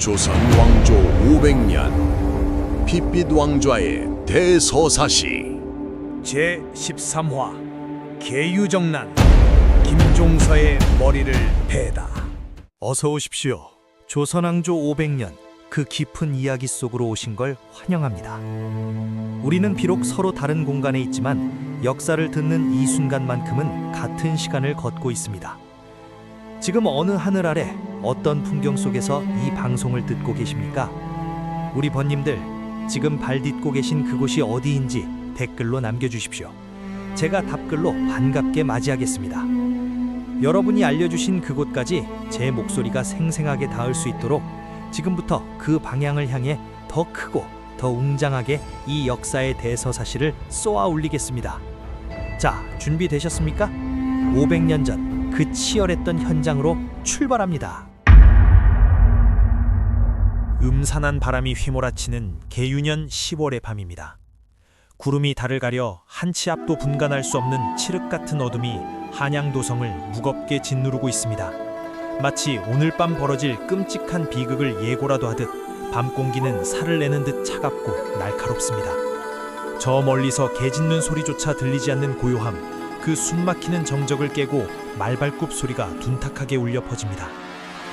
조선 왕조 500년 빛빛 왕좌의 대서사시 제13화 계유정난 김종서의 머리를 베다. 어서 오십시오. 조선왕조 500년 그 깊은 이야기 속으로 오신 걸 환영합니다. 우리는 비록 서로 다른 공간에 있지만 역사를 듣는 이 순간만큼은 같은 시간을 걷고 있습니다. 지금 어느 하늘 아래 어떤 풍경 속에서 이 방송을 듣고 계십니까? 우리 번님들, 지금 발 딛고 계신 그곳이 어디인지 댓글로 남겨주십시오. 제가 답글로 반갑게 맞이하겠습니다. 여러분이 알려주신 그곳까지 제 목소리가 생생하게 닿을 수 있도록 지금부터 그 방향을 향해 더 크고 더 웅장하게 이 역사의 대서사시를 쏘아 올리겠습니다. 자, 준비되셨습니까? 500년 전 그 치열했던 현장으로 출발합니다. 음산한 바람이 휘몰아치는 계유년 10월의 밤입니다. 구름이 달을 가려 한치 앞도 분간할 수 없는 칠흑 같은 어둠이 한양도성을 무겁게 짓누르고 있습니다. 마치 오늘 밤 벌어질 끔찍한 비극을 예고라도 하듯 밤 공기는 살을 내는 듯 차갑고 날카롭습니다. 저 멀리서 개 짖는 소리조차 들리지 않는 고요함, 그 숨막히는 정적을 깨고 말발굽 소리가 둔탁하게 울려 퍼집니다.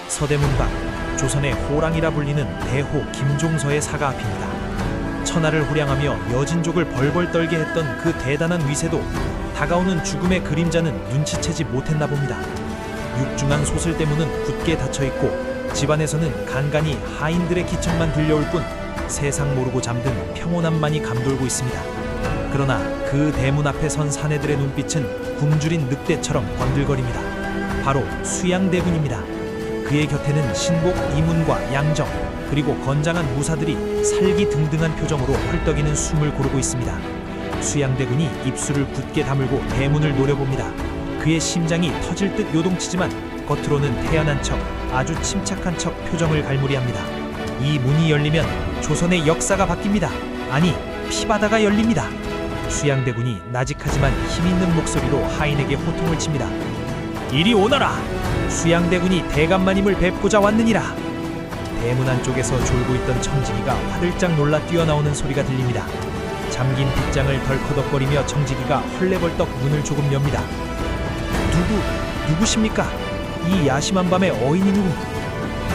서대문 밖, 조선의 호랑이라 불리는 대호 김종서의 사가 앞입니다. 천하를 호량하며 여진족을 벌벌 떨게 했던 그 대단한 위세도 다가오는 죽음의 그림자는 눈치채지 못했나 봅니다. 육중한 소슬대문은 굳게 닫혀있고 집안에서는 간간히 하인들의 기척만 들려올 뿐 세상 모르고 잠든 평온함만이 감돌고 있습니다. 그러나 그 대문 앞에 선 사내들의 눈빛은 굶주린 늑대처럼 번들거립니다. 바로 수양대군입니다. 그의 곁에는 신복 이문과 양정, 그리고 건장한 무사들이 살기등등한 표정으로 헐떡이는 숨을 고르고 있습니다. 수양대군이 입술을 굳게 다물고 대문을 노려봅니다. 그의 심장이 터질 듯 요동치지만 겉으로는 태연한 척, 아주 침착한 척 표정을 갈무리합니다. 이 문이 열리면 조선의 역사가 바뀝니다. 아니, 피바다가 열립니다. 수양대군이 나직하지만 힘있는 목소리로 하인에게 호통을 칩니다. 이리 오너라! 수양대군이 대감마님을 뵙고자 왔느니라! 대문 안쪽에서 졸고 있던 청지기가 화들짝 놀라 뛰어나오는 소리가 들립니다. 잠긴 빗장을 덜커덕거리며 청지기가 헐레벌떡 문을 조금 엽니다. 누구십니까? 이 야심한 밤에 어인이 누구?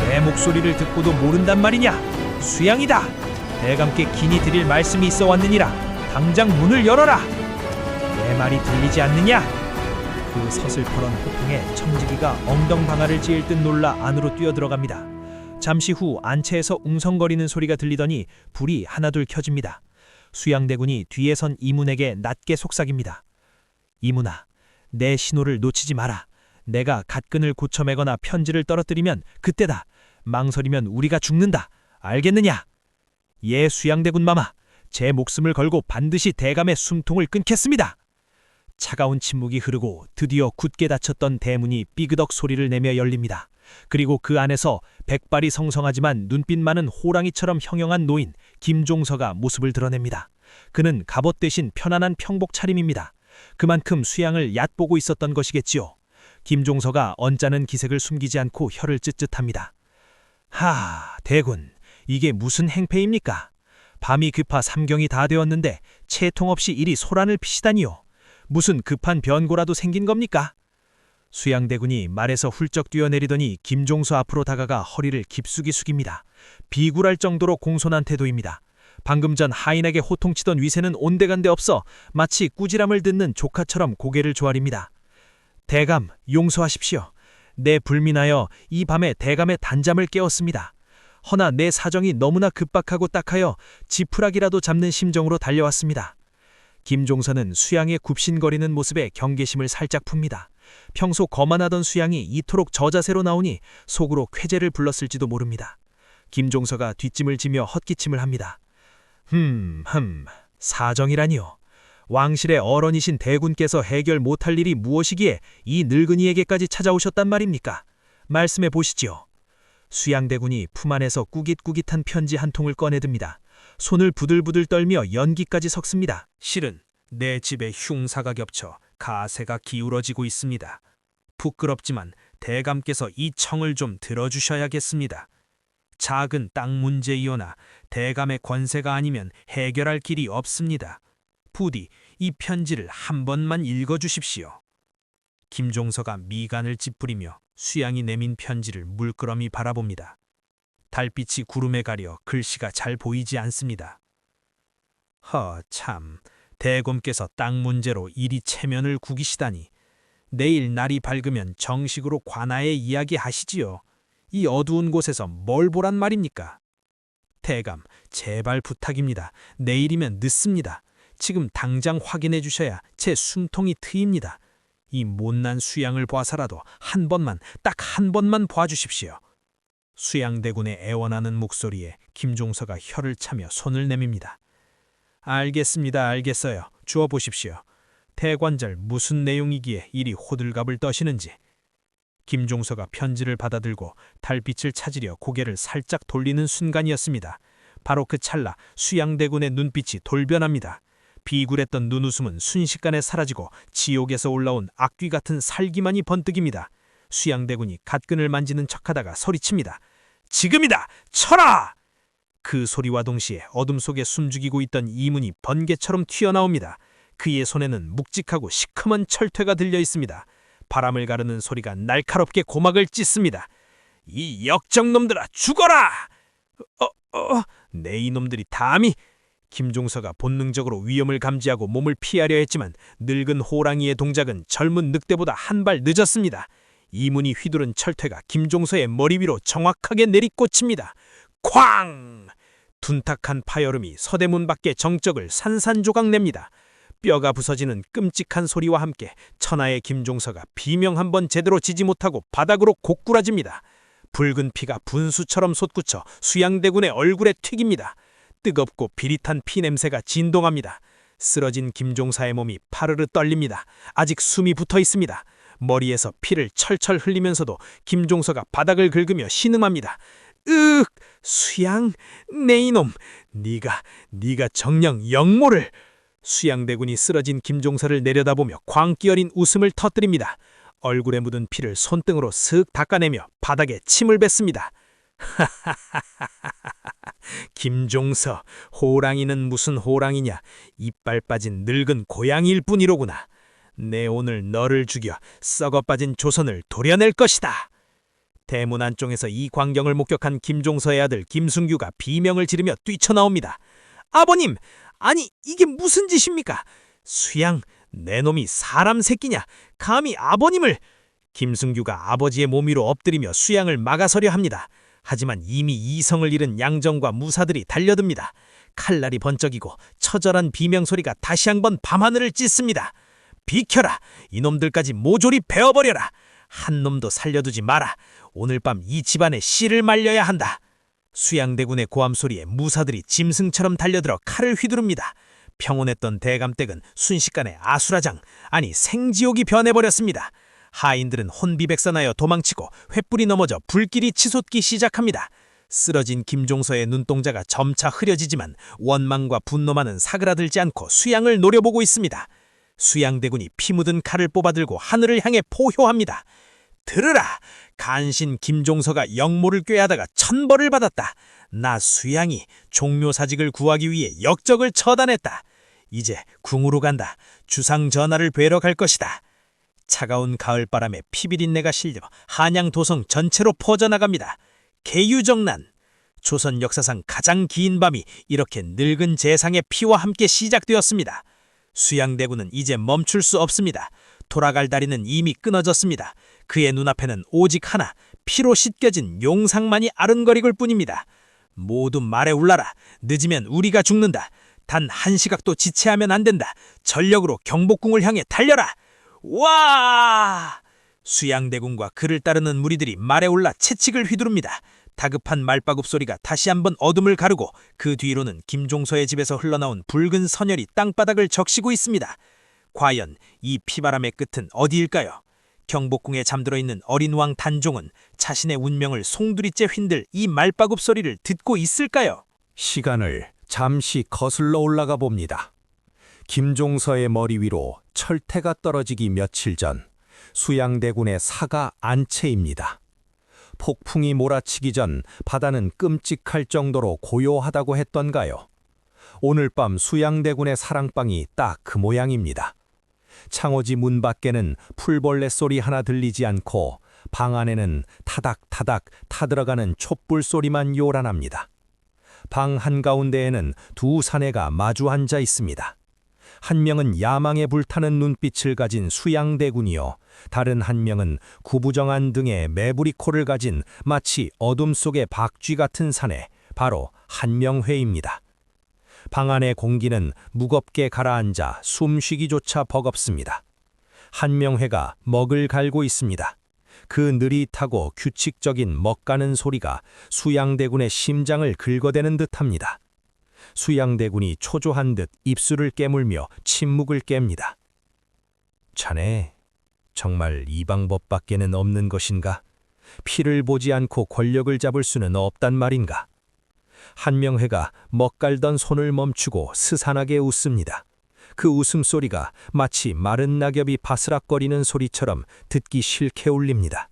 내 목소리를 듣고도 모른단 말이냐? 수양이다! 대감께 긴히 드릴 말씀이 있어 왔느니라. 당장 문을 열어라! 내 말이 들리지 않느냐? 그 서슬퍼런 호통에 청지기가 엉덩방아를 찧을 듯 놀라 안으로 뛰어들어갑니다. 잠시 후 안채에서 웅성거리는 소리가 들리더니 불이 하나둘 켜집니다. 수양대군이 뒤에 선 이문에게 낮게 속삭입니다. 이문아, 내 신호를 놓치지 마라. 내가 갓끈을 고쳐매거나 편지를 떨어뜨리면 그때다. 망설이면 우리가 죽는다. 알겠느냐? 예, 수양대군 마마. 제 목숨을 걸고 반드시 대감의 숨통을 끊겠습니다. 차가운 침묵이 흐르고 드디어 굳게 닫혔던 대문이 삐그덕 소리를 내며 열립니다. 그리고 그 안에서 백발이 성성하지만 눈빛 많은 호랑이처럼 형형한 노인 김종서가 모습을 드러냅니다. 그는 갑옷 대신 편안한 평복 차림입니다. 그만큼 수양을 얕보고 있었던 것이겠지요. 김종서가 언짢은 기색을 숨기지 않고 혀를 쯧쯧합니다. 하, 대군, 이게 무슨 행패입니까? 밤이 급하 삼경이 다 되었는데 채통 없이 이리 소란을 피시다니요. 무슨 급한 변고라도 생긴 겁니까? 수양대군이 말에서 훌쩍 뛰어내리더니 김종서 앞으로 다가가 허리를 깊숙이 숙입니다. 비굴할 정도로 공손한 태도입니다. 방금 전 하인에게 호통치던 위세는 온데간데 없어 마치 꾸지람을 듣는 조카처럼 고개를 조아립니다. 대감, 용서하십시오. 내 불민하여 이 밤에 대감의 단잠을 깨웠습니다. 허나 내 사정이 너무나 급박하고 딱하여 지푸라기라도 잡는 심정으로 달려왔습니다. 김종서는 수양의 굽신거리는 모습에 경계심을 살짝 풉니다. 평소 거만하던 수양이 이토록 저자세로 나오니 속으로 쾌재를 불렀을지도 모릅니다. 김종서가 뒷짐을 지며 헛기침을 합니다. 사정이라니요. 왕실의 어른이신 대군께서 해결 못할 일이 무엇이기에 이 늙은이에게까지 찾아오셨단 말입니까? 말씀해 보시지요. 수양대군이 품 안에서 꾸깃꾸깃한 편지 한 통을 꺼내듭니다. 손을 부들부들 떨며 연기까지 섞습니다. 실은 내 집에 흉사가 겹쳐 가세가 기울어지고 있습니다. 부끄럽지만 대감께서 이 청을 좀 들어주셔야겠습니다. 작은 땅 문제이오나 대감의 권세가 아니면 해결할 길이 없습니다. 부디 이 편지를 한 번만 읽어주십시오. 김종서가 미간을 찌푸리며 수양이 내민 편지를 물끄러미 바라봅니다. 달빛이 구름에 가려 글씨가 잘 보이지 않습니다. 참, 대검께서 땅 문제로 이리 체면을 구기시다니. 내일 날이 밝으면 정식으로 관아에 이야기하시지요. 이 어두운 곳에서 뭘 보란 말입니까? 대감, 제발 부탁입니다. 내일이면 늦습니다. 지금 당장 확인해 주셔야 제 숨통이 트입니다. 이 못난 수양을 봐서라도 한 번만, 딱 한 번만 봐주십시오. 수양대군의 애원하는 목소리에 김종서가 혀를 차며 손을 내밉니다. 알겠습니다. 알겠어요. 주어보십시오. 대관절 무슨 내용이기에 이리 호들갑을 떠시는지. 김종서가 편지를 받아들고 달빛을 찾으려 고개를 살짝 돌리는 순간이었습니다. 바로 그 찰나 수양대군의 눈빛이 돌변합니다. 비굴했던 눈웃음은 순식간에 사라지고 지옥에서 올라온 악귀 같은 살기만이 번뜩입니다. 수양대군이 갓근을 만지는 척하다가 소리칩니다. 지금이다! 쳐라! 그 소리와 동시에 어둠 속에 숨죽이고 있던 이문이 번개처럼 튀어나옵니다. 그의 손에는 묵직하고 시커먼 철퇴가 들려 있습니다. 바람을 가르는 소리가 날카롭게 고막을 찢습니다. 이 역정놈들아, 죽어라! 내 이놈들이 감히! 김종서가 본능적으로 위험을 감지하고 몸을 피하려 했지만 늙은 호랑이의 동작은 젊은 늑대보다 한 발 늦었습니다. 이문이 휘두른 철퇴가 김종서의 머리 위로 정확하게 내리꽂힙니다. 쾅! 둔탁한 파열음이 서대문 밖의 정적을 산산조각 냅니다. 뼈가 부서지는 끔찍한 소리와 함께 천하의 김종서가 비명 한 번 제대로 지지 못하고 바닥으로 고꾸라집니다. 붉은 피가 분수처럼 솟구쳐 수양대군의 얼굴에 튀깁니다. 뜨겁고 비릿한 피 냄새가 진동합니다. 쓰러진 김종사의 몸이 파르르 떨립니다. 아직 숨이 붙어 있습니다. 머리에서 피를 철철 흘리면서도 김종서가 바닥을 긁으며 신음합니다. 수양, 내 이놈, 네가 정녕 영모를. 수양대군이 쓰러진 김종서를 내려다보며 광기 어린 웃음을 터뜨립니다. 얼굴에 묻은 피를 손등으로 슥 닦아내며 바닥에 침을 뱉습니다. 김종서, 호랑이는 무슨 호랑이냐. 이빨 빠진 늙은 고양이일 뿐이로구나. 내 오늘 너를 죽여 썩어 빠진 조선을 도려낼 것이다. 대문 안쪽에서 이 광경을 목격한 김종서의 아들 김순규가 비명을 지르며 뛰쳐나옵니다. 아버님, 아니 이게 무슨 짓입니까? 수양, 내 놈이 사람 새끼냐? 감히 아버님을... 김순규가 아버지의 몸 위로 엎드리며 수양을 막아서려 합니다. 하지만 이미 이성을 잃은 양정과 무사들이 달려듭니다. 칼날이 번쩍이고 처절한 비명소리가 다시 한번 밤하늘을 찢습니다. 비켜라! 이놈들까지 모조리 베어버려라! 한 놈도 살려두지 마라! 오늘 밤 이 집안에 씨를 말려야 한다! 수양대군의 고함소리에 무사들이 짐승처럼 달려들어 칼을 휘두릅니다. 평온했던 대감댁은 순식간에 아수라장, 아니 생지옥이 변해버렸습니다. 하인들은 혼비백산하여 도망치고 횃불이 넘어져 불길이 치솟기 시작합니다. 쓰러진 김종서의 눈동자가 점차 흐려지지만 원망과 분노만은 사그라들지 않고 수양을 노려보고 있습니다. 수양대군이 피 묻은 칼을 뽑아들고 하늘을 향해 포효합니다. 들으라! 간신 김종서가 영모를 꾀하다가 천벌을 받았다. 나 수양이 종묘사직을 구하기 위해 역적을 처단했다. 이제 궁으로 간다. 주상 전하를 뵈러 갈 것이다. 차가운 가을바람에 피비린내가 실려 한양 도성 전체로 퍼져나갑니다. 계유정난. 조선 역사상 가장 긴 밤이 이렇게 늙은 재상의 피와 함께 시작되었습니다. 수양대군은 이제 멈출 수 없습니다. 돌아갈 다리는 이미 끊어졌습니다. 그의 눈앞에는 오직 하나, 피로 씻겨진 용상만이 아른거리고 뿐입니다. 모두 말에 울라라. 늦으면 우리가 죽는다. 단 한 시각도 지체하면 안 된다. 전력으로 경복궁을 향해 달려라. 와! 수양대군과 그를 따르는 무리들이 말에 올라 채찍을 휘두릅니다. 다급한 말바굽 소리가 다시 한번 어둠을 가르고 그 뒤로는 김종서의 집에서 흘러나온 붉은 선혈이 땅바닥을 적시고 있습니다. 과연 이 피바람의 끝은 어디일까요? 경복궁에 잠들어 있는 어린 왕 단종은 자신의 운명을 송두리째 휜들 이 말바굽 소리를 듣고 있을까요? 시간을 잠시 거슬러 올라가 봅니다. 김종서의 머리 위로 철퇴가 떨어지기 며칠 전 수양대군의 사가 안채입니다. 폭풍이 몰아치기 전 바다는 끔찍할 정도로 고요하다고 했던가요? 오늘 밤 수양대군의 사랑방이 딱 그 모양입니다. 창호지 문 밖에는 풀벌레 소리 하나 들리지 않고 방 안에는 타닥타닥 타들어가는 촛불 소리만 요란합니다. 방 한가운데에는 두 사내가 마주 앉아 있습니다. 한 명은 야망에 불타는 눈빛을 가진 수양대군이요, 다른 한 명은 구부정한 등에 매부리코를 가진 마치 어둠 속의 박쥐 같은 사내, 바로 한명회입니다. 방 안의 공기는 무겁게 가라앉아 숨쉬기조차 버겁습니다. 한명회가 먹을 갈고 있습니다. 그 느릿하고 규칙적인 먹가는 소리가 수양대군의 심장을 긁어대는 듯합니다. 수양대군이 초조한 듯 입술을 깨물며 침묵을 깹니다. 자네, 정말 이 방법밖에는 없는 것인가? 피를 보지 않고 권력을 잡을 수는 없단 말인가? 한명회가 먹갈던 손을 멈추고 스산하게 웃습니다. 그 웃음소리가 마치 마른 낙엽이 바스락거리는 소리처럼 듣기 싫게 울립니다.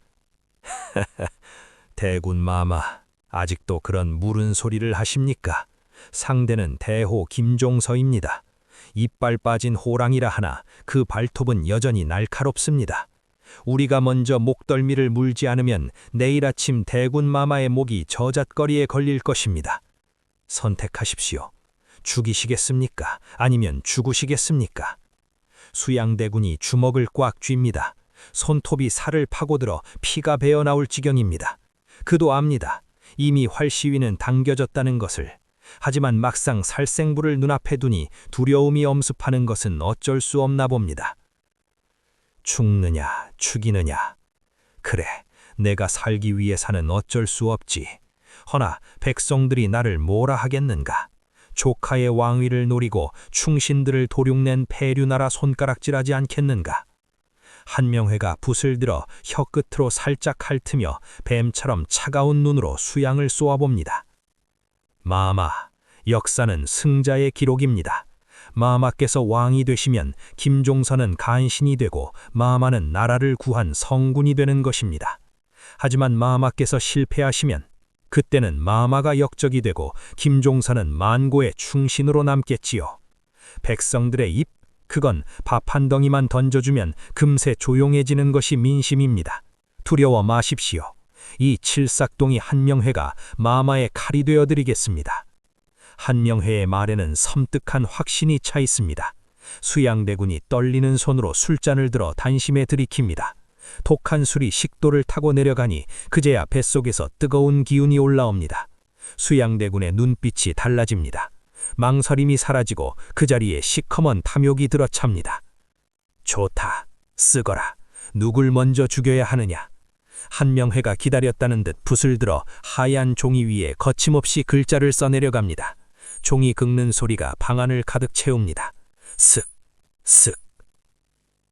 대군 마마, 아직도 그런 물은 소리를 하십니까? 상대는 대호 김종서입니다. 이빨 빠진 호랑이라 하나 그 발톱은 여전히 날카롭습니다. 우리가 먼저 목덜미를 물지 않으면 내일 아침 대군 마마의 목이 저잣거리에 걸릴 것입니다. 선택하십시오. 죽이시겠습니까? 아니면 죽으시겠습니까? 수양대군이 주먹을 꽉 쥡니다. 손톱이 살을 파고들어 피가 배어나올 지경입니다. 그도 압니다. 이미 활시위는 당겨졌다는 것을. 하지만 막상 살생부를 눈앞에 두니 두려움이 엄습하는 것은 어쩔 수 없나 봅니다. 죽느냐, 죽이느냐. 그래, 내가 살기 위해서는 어쩔 수 없지. 허나 백성들이 나를 뭐라 하겠는가. 조카의 왕위를 노리고 충신들을 도륙낸 폐류나라 손가락질하지 않겠는가. 한명회가 붓을 들어 혀끝으로 살짝 핥으며 뱀처럼 차가운 눈으로 수양을 쏘아봅니다. 마마, 역사는 승자의 기록입니다. 마마께서 왕이 되시면 김종서는 간신이 되고 마마는 나라를 구한 성군이 되는 것입니다. 하지만 마마께서 실패하시면 그때는 마마가 역적이 되고 김종서는 만고의 충신으로 남겠지요. 백성들의 입, 그건 밥 한 덩이만 던져주면 금세 조용해지는 것이 민심입니다. 두려워 마십시오. 이 칠삭동이 한명회가 마마의 칼이 되어드리겠습니다. 한명회의 말에는 섬뜩한 확신이 차 있습니다. 수양대군이 떨리는 손으로 술잔을 들어 단심에 들이킵니다. 독한 술이 식도를 타고 내려가니 그제야 뱃속에서 뜨거운 기운이 올라옵니다. 수양대군의 눈빛이 달라집니다. 망설임이 사라지고 그 자리에 시커먼 탐욕이 들어찹니다. 좋다, 쓰거라. 누굴 먼저 죽여야 하느냐. 한명회가 기다렸다는 듯 붓을 들어 하얀 종이 위에 거침없이 글자를 써내려갑니다. 종이 긁는 소리가 방 안을 가득 채웁니다. 쓱, 쓱.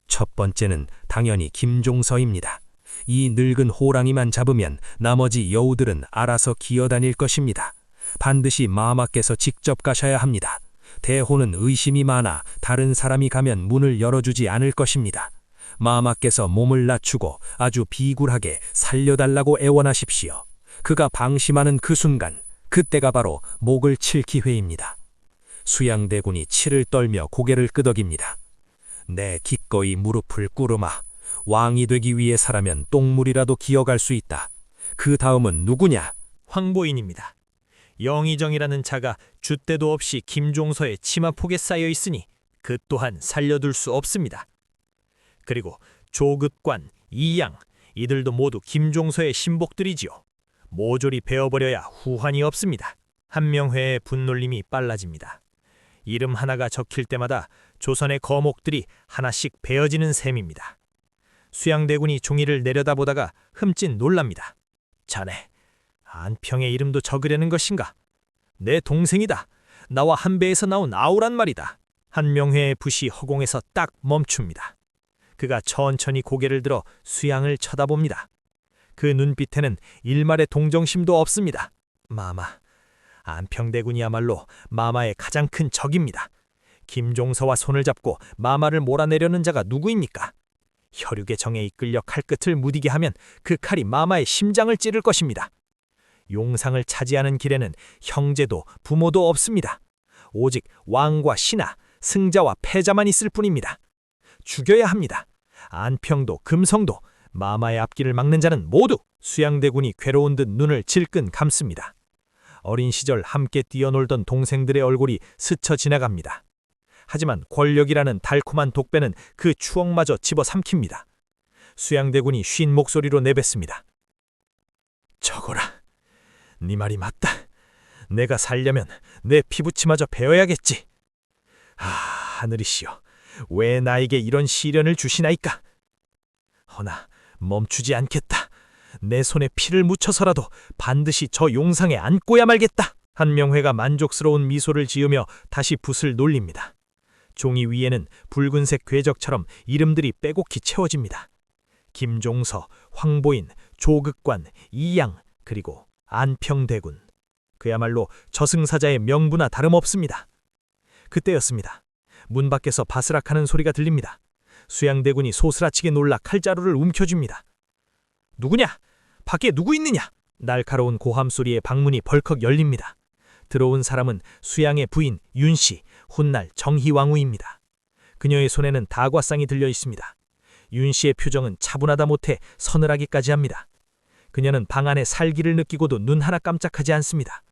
첫 번째는 당연히 김종서입니다. 이 늙은 호랑이만 잡으면 나머지 여우들은 알아서 기어다닐 것입니다. 반드시 마마께서 직접 가셔야 합니다. 대호는 의심이 많아 다른 사람이 가면 문을 열어주지 않을 것입니다. 마마께서 몸을 낮추고 아주 비굴하게 살려달라고 애원하십시오. 그가 방심하는 그 순간, 그때가 바로 목을 칠 기회입니다. 수양대군이 치를 떨며 고개를 끄덕입니다. 내 기꺼이 무릎을 꿇으마. 왕이 되기 위해서라면 똥물이라도 기어갈 수 있다. 그 다음은 누구냐? 황보인입니다. 영의정이라는 자가 줏대도 없이 김종서의 치마폭에 쌓여 있으니 그 또한 살려둘 수 없습니다. 그리고 조급관, 이양, 이들도 모두 김종서의 신복들이지요. 모조리 베어버려야 후환이 없습니다. 한명회의 분놀림이 빨라집니다. 이름 하나가 적힐 때마다 조선의 거목들이 하나씩 베어지는 셈입니다. 수양대군이 종이를 내려다보다가 흠칫 놀랍니다. 자네, 안평의 이름도 적으려는 것인가? 내 동생이다. 나와 한 배에서 나온 아우란 말이다. 한명회의 붓이 허공에서 딱 멈춥니다. 그가 천천히 고개를 들어 수양을 쳐다봅니다. 그 눈빛에는 일말의 동정심도 없습니다. 마마, 안평대군이야말로 마마의 가장 큰 적입니다. 김종서와 손을 잡고 마마를 몰아내려는 자가 누구입니까? 혈육의 정에 이끌려 칼끝을 무디게 하면 그 칼이 마마의 심장을 찌를 것입니다. 용상을 차지하는 길에는 형제도 부모도 없습니다. 오직 왕과 신하, 승자와 패자만 있을 뿐입니다. 죽여야 합니다. 안평도 금성도 마마의 앞길을 막는 자는 모두 수양대군이 괴로운 듯 눈을 질끈 감습니다. 어린 시절 함께 뛰어놀던 동생들의 얼굴이 스쳐 지나갑니다. 하지만 권력이라는 달콤한 독배는 그 추억마저 집어삼킵니다. 수양대군이 쉰 목소리로 내뱉습니다. 저거라, 네 말이 맞다. 내가 살려면 내 피부치마저 베어야겠지. 아, 하늘이시여, 왜 나에게 이런 시련을 주시나이까? 허나 멈추지 않겠다. 내 손에 피를 묻혀서라도 반드시 저 용상에 안고야 말겠다. 한명회가 만족스러운 미소를 지으며 다시 붓을 놀립니다. 종이 위에는 붉은색 궤적처럼 이름들이 빼곡히 채워집니다. 김종서, 황보인, 조극관, 이양, 그리고 안평대군. 그야말로 저승사자의 명부나 다름없습니다. 그때였습니다. 문 밖에서 바스락하는 소리가 들립니다. 수양대군이 소스라치게 놀라 칼자루를 움켜쥡니다. 누구냐? 밖에 누구 있느냐? 날카로운 고함소리에 방문이 벌컥 열립니다. 들어온 사람은 수양의 부인 윤씨, 훗날 정희왕후입니다. 그녀의 손에는 다과상이 들려 있습니다. 윤씨의 표정은 차분하다 못해 서늘하기까지 합니다. 그녀는 방 안에 살기를 느끼고도 눈 하나 깜짝하지 않습니다.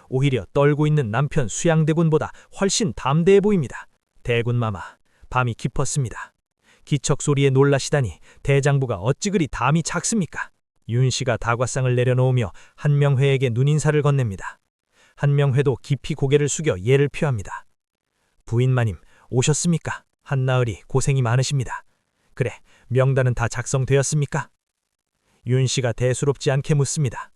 오히려 떨고 있는 남편 수양대군보다 훨씬 담대해 보입니다. 대군마마, 밤이 깊었습니다. 기척 소리에 놀라시다니 대장부가 어찌 그리 담이 작습니까? 윤씨가 다과상을 내려놓으며 한명회에게 눈인사를 건넵니다. 한명회도 깊이 고개를 숙여 예를 표합니다. 부인마님, 오셨습니까? 한나으리 고생이 많으십니다. 그래, 명단은 다 작성되었습니까? 윤씨가 대수롭지 않게 묻습니다.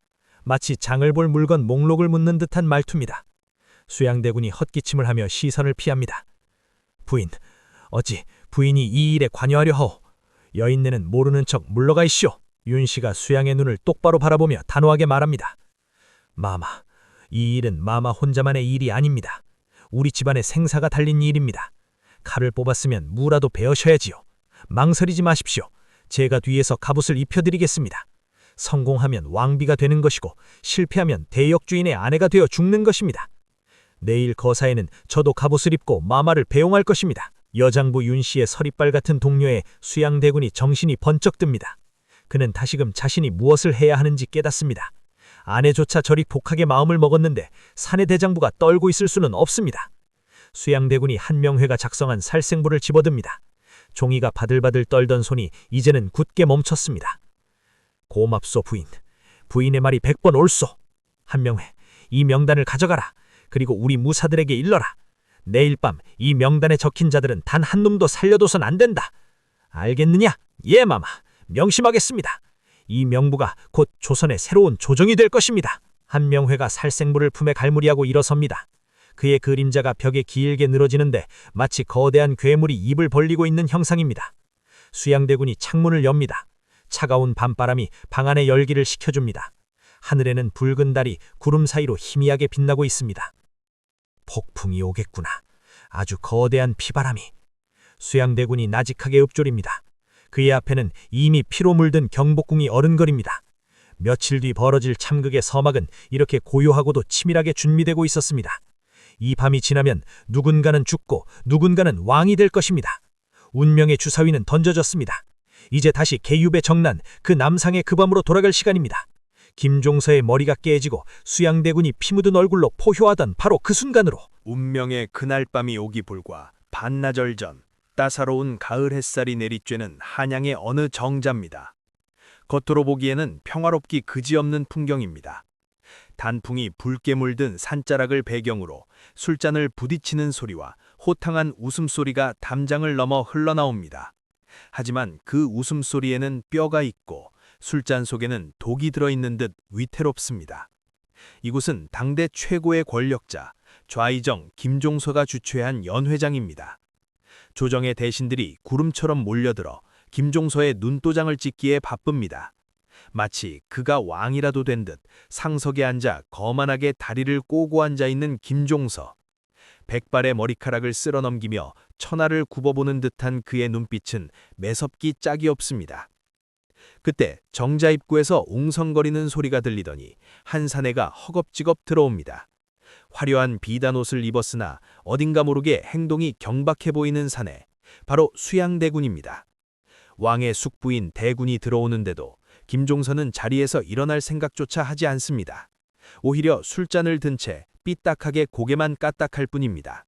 마치 장을 볼 물건 목록을 묻는 듯한 말투입니다. 수양대군이 헛기침을 하며 시선을 피합니다. 부인, 어찌 부인이 이 일에 관여하려 하오? 여인네는 모르는 척 물러가 있시오. 윤씨가 수양의 눈을 똑바로 바라보며 단호하게 말합니다. 마마, 이 일은 마마 혼자만의 일이 아닙니다. 우리 집안의 생사가 달린 일입니다. 칼을 뽑았으면 무라도 베어셔야지요. 망설이지 마십시오. 제가 뒤에서 갑옷을 입혀드리겠습니다. 성공하면 왕비가 되는 것이고 실패하면 대역주인의 아내가 되어 죽는 것입니다. 내일 거사에는 저도 갑옷을 입고 마마를 배웅할 것입니다. 여장부 윤씨의 서리빨 같은 동료에 수양대군이 정신이 번쩍 듭니다. 그는 다시금 자신이 무엇을 해야 하는지 깨닫습니다. 아내조차 저리 복하게 마음을 먹었는데 사내 대장부가 떨고 있을 수는 없습니다. 수양대군이 한명회가 작성한 살생부를 집어듭니다. 종이가 바들바들 떨던 손이 이제는 굳게 멈췄습니다. 고맙소 부인. 부인의 말이 100번 옳소. 한명회, 이 명단을 가져가라. 그리고 우리 무사들에게 일러라. 내일 밤 이 명단에 적힌 자들은 단 한 놈도 살려둬선 안 된다. 알겠느냐? 예, 마마. 명심하겠습니다. 이 명부가 곧 조선의 새로운 조정이 될 것입니다. 한명회가 살생부를 품에 갈무리하고 일어섭니다. 그의 그림자가 벽에 길게 늘어지는데 마치 거대한 괴물이 입을 벌리고 있는 형상입니다. 수양대군이 창문을 엽니다. 차가운 밤바람이 방 안의 열기를 식혀줍니다. 하늘에는 붉은 달이 구름 사이로 희미하게 빛나고 있습니다. 폭풍이 오겠구나. 아주 거대한 피바람이. 수양대군이 나직하게 읊조립니다. 그의 앞에는 이미 피로 물든 경복궁이 어른거립니다. 며칠 뒤 벌어질 참극의 서막은 이렇게 고요하고도 치밀하게 준비되고 있었습니다. 이 밤이 지나면 누군가는 죽고 누군가는 왕이 될 것입니다. 운명의 주사위는 던져졌습니다. 이제 다시 계율의 정난, 그 남상의 그 밤으로 돌아갈 시간입니다. 김종서의 머리가 깨지고 수양대군이 피 묻은 얼굴로 포효하던 바로 그 순간으로 운명의 그날 밤이 오기 불과 반나절 전 따사로운 가을 햇살이 내리쬐는 한양의 어느 정자입니다. 겉으로 보기에는 평화롭기 그지없는 풍경입니다. 단풍이 붉게 물든 산자락을 배경으로 술잔을 부딪히는 소리와 호탕한 웃음소리가 담장을 넘어 흘러나옵니다. 하지만 그 웃음소리에는 뼈가 있고 술잔 속에는 독이 들어있는 듯 위태롭습니다. 이곳은 당대 최고의 권력자 좌의정 김종서가 주최한 연회장입니다. 조정의 대신들이 구름처럼 몰려들어 김종서의 눈도장을 찍기에 바쁩니다. 마치 그가 왕이라도 된 듯 상석에 앉아 거만하게 다리를 꼬고 앉아있는 김종서. 백발의 머리카락을 쓸어 넘기며 천하를 굽어보는 듯한 그의 눈빛은 매섭기 짝이 없습니다. 그때 정자 입구에서 웅성거리는 소리가 들리더니 한 사내가 허겁지겁 들어옵니다. 화려한 비단 옷을 입었으나 어딘가 모르게 행동이 경박해 보이는 사내, 바로 수양대군입니다. 왕의 숙부인 대군이 들어오는데도 김종선은 자리에서 일어날 생각조차 하지 않습니다. 오히려 술잔을 든 채 삐딱하게 고개만 까딱할 뿐입니다.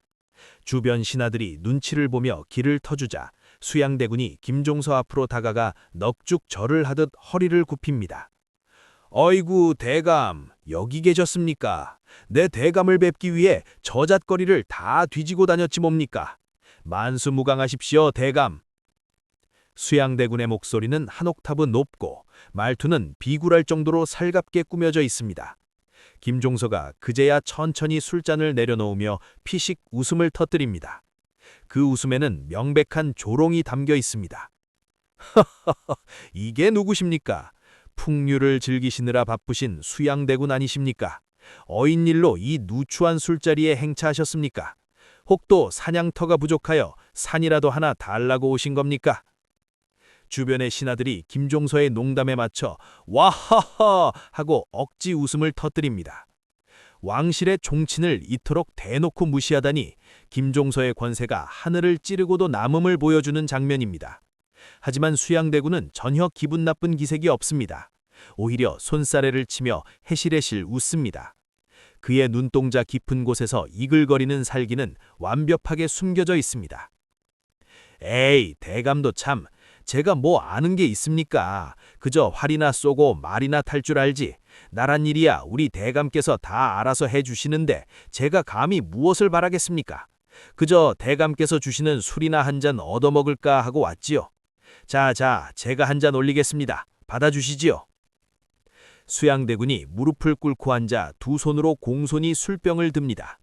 주변 신하들이 눈치를 보며 길을 터주자 수양대군이 김종서 앞으로 다가가 넋죽 절을 하듯 허리를 굽힙니다. 어이구 대감, 여기 계셨습니까? 내 대감을 뵙기 위해 저잣거리를 다 뒤지고 다녔지 뭡니까? 만수무강하십시오 대감. 수양대군의 목소리는 한 옥타브 높고 말투는 비굴할 정도로 살갑게 꾸며져 있습니다. 김종서가 그제야 천천히 술잔을 내려놓으며 피식 웃음을 터뜨립니다. 그 웃음에는 명백한 조롱이 담겨 있습니다. 허허허, 이게 누구십니까? 풍류를 즐기시느라 바쁘신 수양대군 아니십니까? 어인일로 이 누추한 술자리에 행차하셨습니까? 혹도 사냥터가 부족하여 산이라도 하나 달라고 오신 겁니까? 주변의 신하들이 김종서의 농담에 맞춰 와하하 하고 억지 웃음을 터뜨립니다. 왕실의 종친을 이토록 대놓고 무시하다니 김종서의 권세가 하늘을 찌르고도 남음을 보여주는 장면입니다. 하지만 수양대군은 전혀 기분 나쁜 기색이 없습니다. 오히려 손사래를 치며 해실해실 웃습니다. 그의 눈동자 깊은 곳에서 이글거리는 살기는 완벽하게 숨겨져 있습니다. 에이, 대감도 참, 제가 뭐 아는 게 있습니까? 그저 활이나 쏘고 말이나 탈 줄 알지. 나란 일이야 우리 대감께서 다 알아서 해주시는데 제가 감히 무엇을 바라겠습니까? 그저 대감께서 주시는 술이나 한 잔 얻어먹을까 하고 왔지요. 자, 제가 한 잔 올리겠습니다. 받아주시지요. 수양대군이 무릎을 꿇고 앉아 두 손으로 공손히 술병을 듭니다.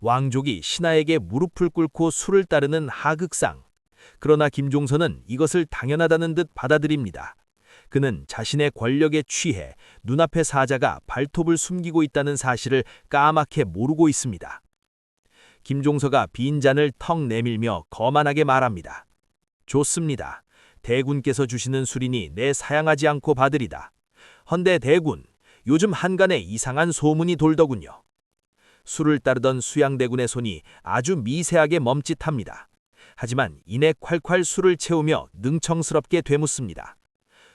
왕족이 신하에게 무릎을 꿇고 술을 따르는 하극상. 그러나 김종서는 이것을 당연하다는 듯 받아들입니다. 그는 자신의 권력에 취해 눈앞의 사자가 발톱을 숨기고 있다는 사실을 까맣게 모르고 있습니다. 김종서가 빈 잔을 턱 내밀며 거만하게 말합니다. 좋습니다. 대군께서 주시는 술이니 내 사양하지 않고 받으리다. 헌데 대군, 요즘 한간에 이상한 소문이 돌더군요. 술을 따르던 수양대군의 손이 아주 미세하게 멈칫합니다. 하지만 이내 콸콸 술을 채우며 능청스럽게 되묻습니다.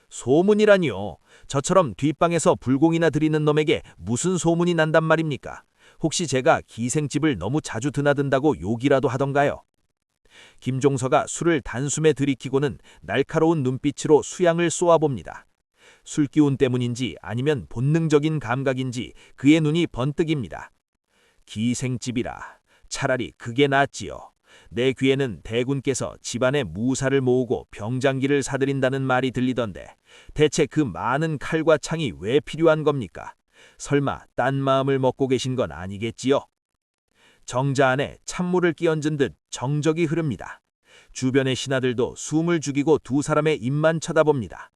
소문이라니요. 저처럼 뒷방에서 불공이나 들이는 놈에게 무슨 소문이 난단 말입니까? 혹시 제가 기생집을 너무 자주 드나든다고 욕이라도 하던가요? 김종서가 술을 단숨에 들이키고는 날카로운 눈빛으로 수양을 쏘아봅니다. 술기운 때문인지 아니면 본능적인 감각인지 그의 눈이 번뜩입니다. 기생집이라. 차라리 그게 낫지요. 내 귀에는 대군께서 집안에 무사를 모으고 병장기를 사들인다는 말이 들리던데 대체 그 많은 칼과 창이 왜 필요한 겁니까? 설마 딴 마음을 먹고 계신 건 아니겠지요? 정자 안에 찬물을 끼얹은 듯 정적이 흐릅니다. 주변의 신하들도 숨을 죽이고 두 사람의 입만 쳐다봅니다.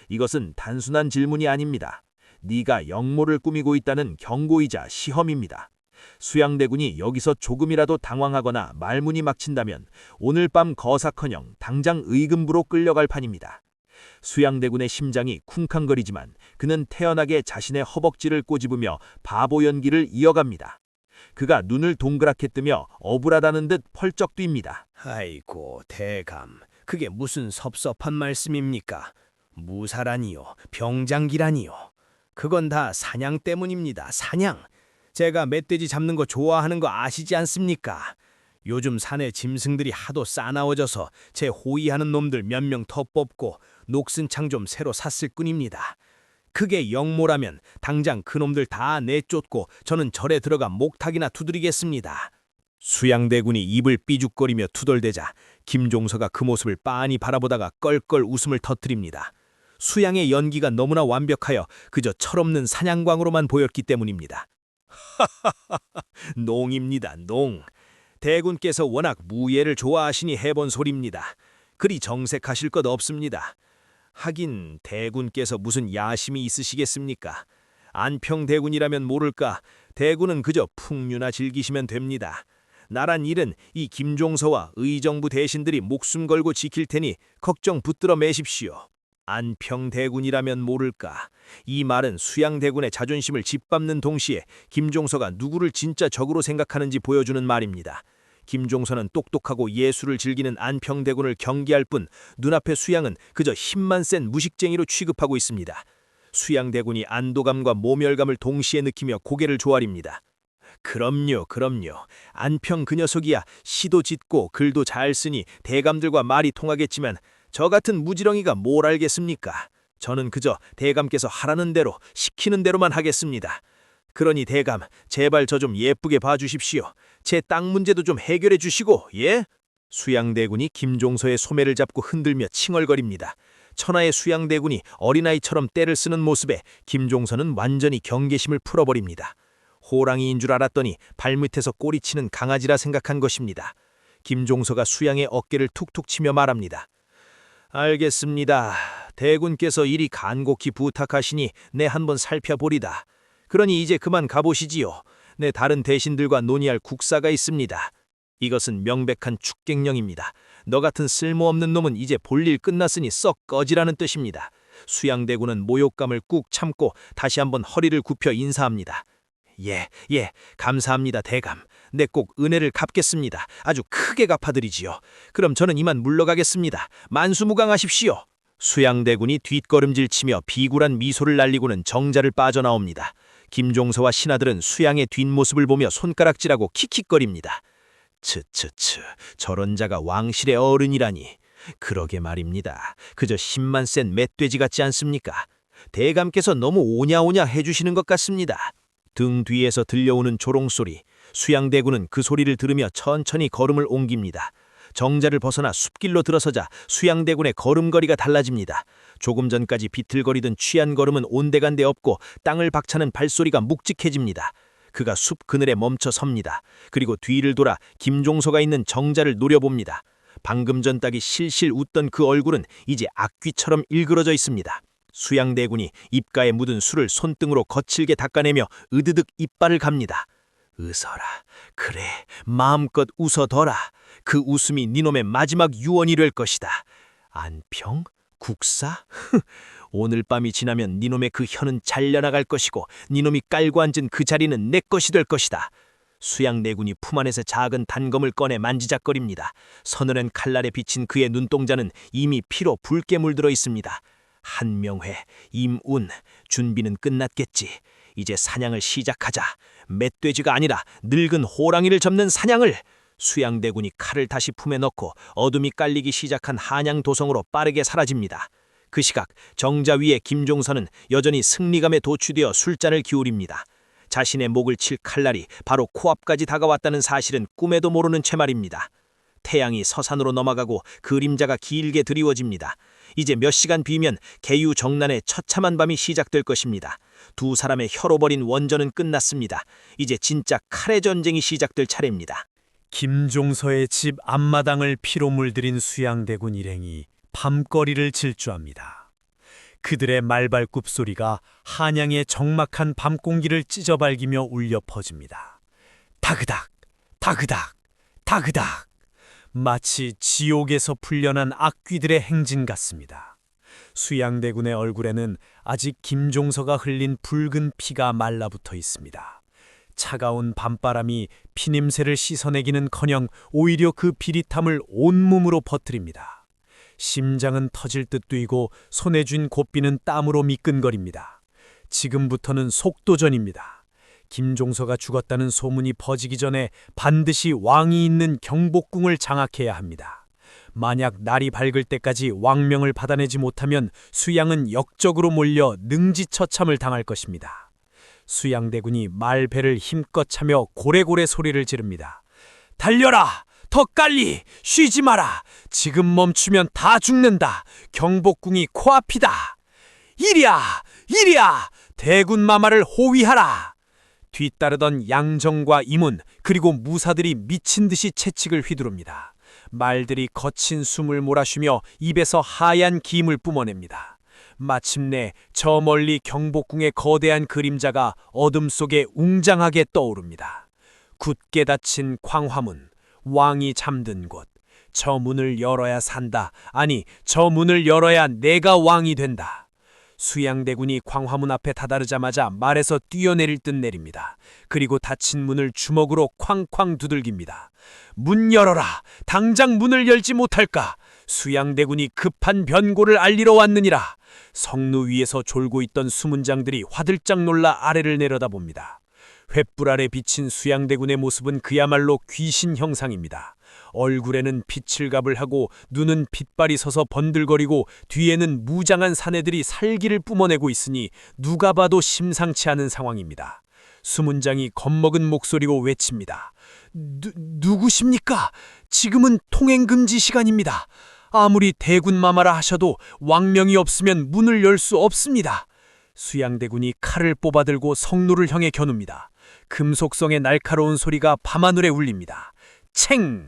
이것은 단순한 질문이 아닙니다. 네가 역모를 꾸미고 있다는 경고이자 시험입니다. 수양대군이 여기서 조금이라도 당황하거나 말문이 막힌다면 오늘 밤 거사커녕 당장 의금부로 끌려갈 판입니다. 수양대군의 심장이 쿵쾅거리지만 그는 태연하게 자신의 허벅지를 꼬집으며 바보 연기를 이어갑니다. 그가 눈을 동그랗게 뜨며 억울하다는 듯 펄쩍 뜁니다. 아이고 대감, 그게 무슨 섭섭한 말씀입니까? 무사라니요, 병장기라니요. 그건 다 사냥 때문입니다. 사냥. 제가 멧돼지 잡는 거 좋아하는 거 아시지 않습니까? 요즘 산에 짐승들이 하도 싸나워져서 제 호위하는 놈들 몇 명 더 뽑고 녹슨 창 좀 새로 샀을 뿐입니다. 그게 역모라면 당장 그놈들 다 내쫓고 저는 절에 들어가 목탁이나 두드리겠습니다. 수양대군이 입을 삐죽거리며 투덜대자 김종서가 그 모습을 빤히 바라보다가 껄껄 웃음을 터뜨립니다. 수양의 연기가 너무나 완벽하여 그저 철없는 사냥광으로만 보였기 때문입니다. 농입니다, 농. 대군께서 워낙 무예를 좋아하시니 해본 소리입니다. 그리 정색하실 것 없습니다. 하긴 대군께서 무슨 야심이 있으시겠습니까? 안평대군이라면 모를까. 대군은 그저 풍류나 즐기시면 됩니다. 나란 일은 이 김종서와 의정부 대신들이 목숨 걸고 지킬 테니 걱정 붙들어 매십시오. 안평대군이라면 모를까. 이 말은 수양대군의 자존심을 짓밟는 동시에 김종서가 누구를 진짜 적으로 생각하는지 보여주는 말입니다. 김종서는 똑똑하고 예술을 즐기는 안평대군을 경계할 뿐 눈앞의 수양은 그저 힘만 센 무식쟁이로 취급하고 있습니다. 수양대군이 안도감과 모멸감을 동시에 느끼며 고개를 조아립니다. 그럼요. 안평 그 녀석이야 시도 짓고 글도 잘 쓰니 대감들과 말이 통하겠지만 저 같은 무지렁이가 뭘 알겠습니까? 저는 그저 대감께서 하라는 대로 시키는 대로만 하겠습니다. 그러니 대감, 제발 저 좀 예쁘게 봐주십시오. 제 땅 문제도 좀 해결해 주시고, 예? 수양대군이 김종서의 소매를 잡고 흔들며 칭얼거립니다. 천하의 수양대군이 어린아이처럼 떼를 쓰는 모습에 김종서는 완전히 경계심을 풀어버립니다. 호랑이인 줄 알았더니 발밑에서 꼬리치는 강아지라 생각한 것입니다. 김종서가 수양의 어깨를 툭툭 치며 말합니다. 알겠습니다. 대군께서 이리 간곡히 부탁하시니 내 한번 살펴보리다. 그러니 이제 그만 가보시지요. 내 다른 대신들과 논의할 국사가 있습니다. 이것은 명백한 축객령입니다. 너 같은 쓸모없는 놈은 이제 볼일 끝났으니 썩 꺼지라는 뜻입니다. 수양대군은 모욕감을 꾹 참고 다시 한번 허리를 굽혀 인사합니다. 예, 감사합니다, 대감. 내 꼭 은혜를 갚겠습니다. 아주 크게 갚아드리지요. 그럼 저는 이만 물러가겠습니다. 만수무강하십시오. 수양대군이 뒷걸음질치며 비굴한 미소를 날리고는 정자를 빠져나옵니다. 김종서와 신하들은 수양의 뒷모습을 보며 손가락질하고 킥킥거립니다. 츠츠츠, 저런 자가 왕실의 어른이라니. 그러게 말입니다. 그저 힘만 센 멧돼지 같지 않습니까? 대감께서 너무 오냐오냐 해주시는 것 같습니다. 등 뒤에서 들려오는 조롱소리. 수양대군은 그 소리를 들으며 천천히 걸음을 옮깁니다. 정자를 벗어나 숲길로 들어서자 수양대군의 걸음걸이가 달라집니다. 조금 전까지 비틀거리던 취한 걸음은 온데간데 없고 땅을 박차는 발소리가 묵직해집니다. 그가 숲 그늘에 멈춰 섭니다. 그리고 뒤를 돌아 김종서가 있는 정자를 노려봅니다. 방금 전 딱이 실실 웃던 그 얼굴은 이제 악귀처럼 일그러져 있습니다. 수양대군이 입가에 묻은 술을 손등으로 거칠게 닦아내며 으드득 이빨을 갑니다. 으서라. 그래, 마음껏 웃어더라. 그 웃음이 니놈의 마지막 유언이 될 것이다. 안평? 국사? 오늘 밤이 지나면 니놈의 그 혀는 잘려나갈 것이고 니놈이 깔고 앉은 그 자리는 내 것이 될 것이다. 수양대군이 품 안에서 작은 단검을 꺼내 만지작거립니다. 서늘한 칼날에 비친 그의 눈동자는 이미 피로 붉게 물들어 있습니다. 한명회, 임운, 준비는 끝났겠지. 이제 사냥을 시작하자. 멧돼지가 아니라 늙은 호랑이를 잡는 사냥을. 수양대군이 칼을 다시 품에 넣고 어둠이 깔리기 시작한 한양 도성으로 빠르게 사라집니다. 그 시각 정자 위에 김종서는 여전히 승리감에 도취되어 술잔을 기울입니다. 자신의 목을 칠 칼날이 바로 코앞까지 다가왔다는 사실은 꿈에도 모르는 채 말입니다. 태양이 서산으로 넘어가고 그림자가 길게 드리워집니다. 이제 몇 시간 뒤면 개유정난의 처참한 밤이 시작될 것입니다. 두 사람의 혀로 벌인 원전은 끝났습니다. 이제 진짜 칼의 전쟁이 시작될 차례입니다. 김종서의 집 앞마당을 피로 물들인 수양대군 일행이 밤거리를 질주합니다. 그들의 말발굽 소리가 한양의 적막한 밤공기를 찢어발기며 울려 퍼집니다. 다그닥, 다그닥, 다그닥. 마치 지옥에서 풀려난 악귀들의 행진 같습니다. 수양대군의 얼굴에는 아직 김종서가 흘린 붉은 피가 말라붙어 있습니다. 차가운 밤바람이 피냄새를 씻어내기는커녕 오히려 그 비릿함을 온몸으로 퍼뜨립니다. 심장은 터질 듯 뛰고 손에 쥔 고삐는 땀으로 미끈거립니다. 지금부터는 속도전입니다. 김종서가 죽었다는 소문이 퍼지기 전에 반드시 왕이 있는 경복궁을 장악해야 합니다. 만약 날이 밝을 때까지 왕명을 받아내지 못하면 수양은 역적으로 몰려 능지처참을 당할 것입니다. 수양대군이 말배를 힘껏 차며 고래고래 소리를 지릅니다. 달려라! 더 빨리! 쉬지 마라! 지금 멈추면 다 죽는다! 경복궁이 코앞이다! 이리야! 이리야! 대군마마를 호위하라! 뒤따르던 양정과 임운 그리고 무사들이 미친 듯이 채찍을 휘두릅니다. 말들이 거친 숨을 몰아쉬며 입에서 하얀 김을 뿜어냅니다. 마침내 저 멀리 경복궁의 거대한 그림자가 어둠 속에 웅장하게 떠오릅니다. 굳게 닫힌 광화문, 왕이 잠든 곳. 저 문을 열어야 산다. 아니, 저 문을 열어야 내가 왕이 된다. 수양대군이 광화문 앞에 다다르자마자 말에서 뛰어내릴 듯 내립니다. 그리고 닫힌 문을 주먹으로 쾅쾅 두들깁니다. 문 열어라! 당장 문을 열지 못할까? 수양대군이 급한 변고를 알리러 왔느니라. 성루 위에서 졸고 있던 수문장들이 화들짝 놀라 아래를 내려다봅니다. 횃불 아래 비친 수양대군의 모습은 그야말로 귀신 형상입니다. 얼굴에는 피칠갑을 하고 눈은 빛발이 서서 번들거리고 뒤에는 무장한 사내들이 살기를 뿜어내고 있으니 누가 봐도 심상치 않은 상황입니다. 수문장이 겁먹은 목소리로 외칩니다. 누구십니까? 지금은 통행금지 시간입니다. 아무리 대군마마라 하셔도 왕명이 없으면 문을 열 수 없습니다. 수양대군이 칼을 뽑아들고 성루를 향해 겨눕니다. 금속성의 날카로운 소리가 밤하늘에 울립니다. 챙!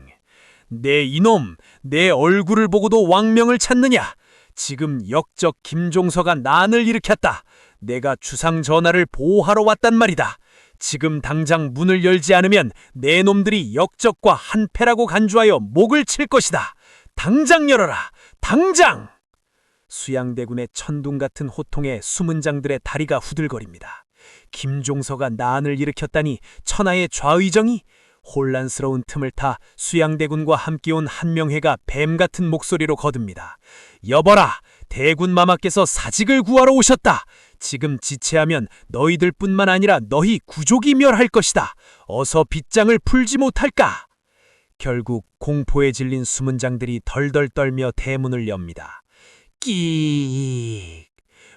내 이놈, 내 얼굴을 보고도 왕명을 찾느냐? 지금 역적 김종서가 난을 일으켰다. 내가 주상 전하를 보호하러 왔단 말이다. 지금 당장 문을 열지 않으면 내 놈들이 역적과 한패라고 간주하여 목을 칠 것이다. 당장 열어라! 당장! 수양대군의 천둥 같은 호통에 수문장들의 다리가 후들거립니다. 김종서가 난을 일으켰다니 천하의 좌의정이? 혼란스러운 틈을 타 수양대군과 함께 온 한명회가 뱀 같은 목소리로 거듭니다. 여보라! 대군마마께서 사직을 구하러 오셨다. 지금 지체하면 너희들뿐만 아니라 너희 구족이 멸할 것이다. 어서 빗장을 풀지 못할까? 결국 공포에 질린 수문장들이 덜덜 떨며 대문을 엽니다. 끼익!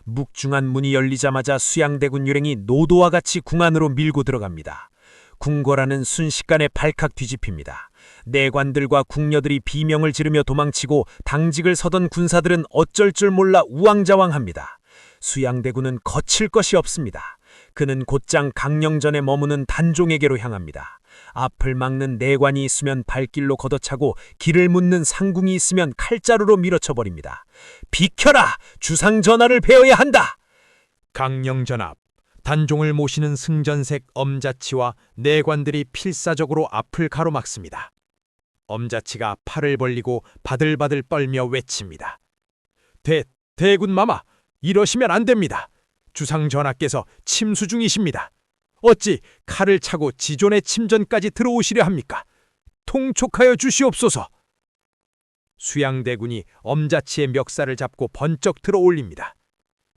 묵중한 문이 열리자마자 수양대군 유령이 노도와 같이 궁 안으로 밀고 들어갑니다. 궁궐안은 순식간에 발칵 뒤집힙니다. 내관들과 궁녀들이 비명을 지르며 도망치고 당직을 서던 군사들은 어쩔 줄 몰라 우왕좌왕합니다. 수양대군은 거칠 것이 없습니다. 그는 곧장 강령전에 머무는 단종에게로 향합니다. 앞을 막는 내관이 있으면 발길로 걷어차고 길을 묻는 상궁이 있으면 칼자루로 밀어쳐버립니다. 비켜라! 주상 전하를 베어야 한다! 강령전앞, 단종을 모시는 승전색 엄자치와 내관들이 필사적으로 앞을 가로막습니다. 엄자치가 팔을 벌리고 바들바들 떨며 외칩니다. 대군마마, 이러시면 안 됩니다. 주상 전하께서 침수 중이십니다. 어찌 칼을 차고 지존의 침전까지 들어오시려 합니까? 통촉하여 주시옵소서. 수양대군이 엄자치의 멱살을 잡고 번쩍 들어 올립니다.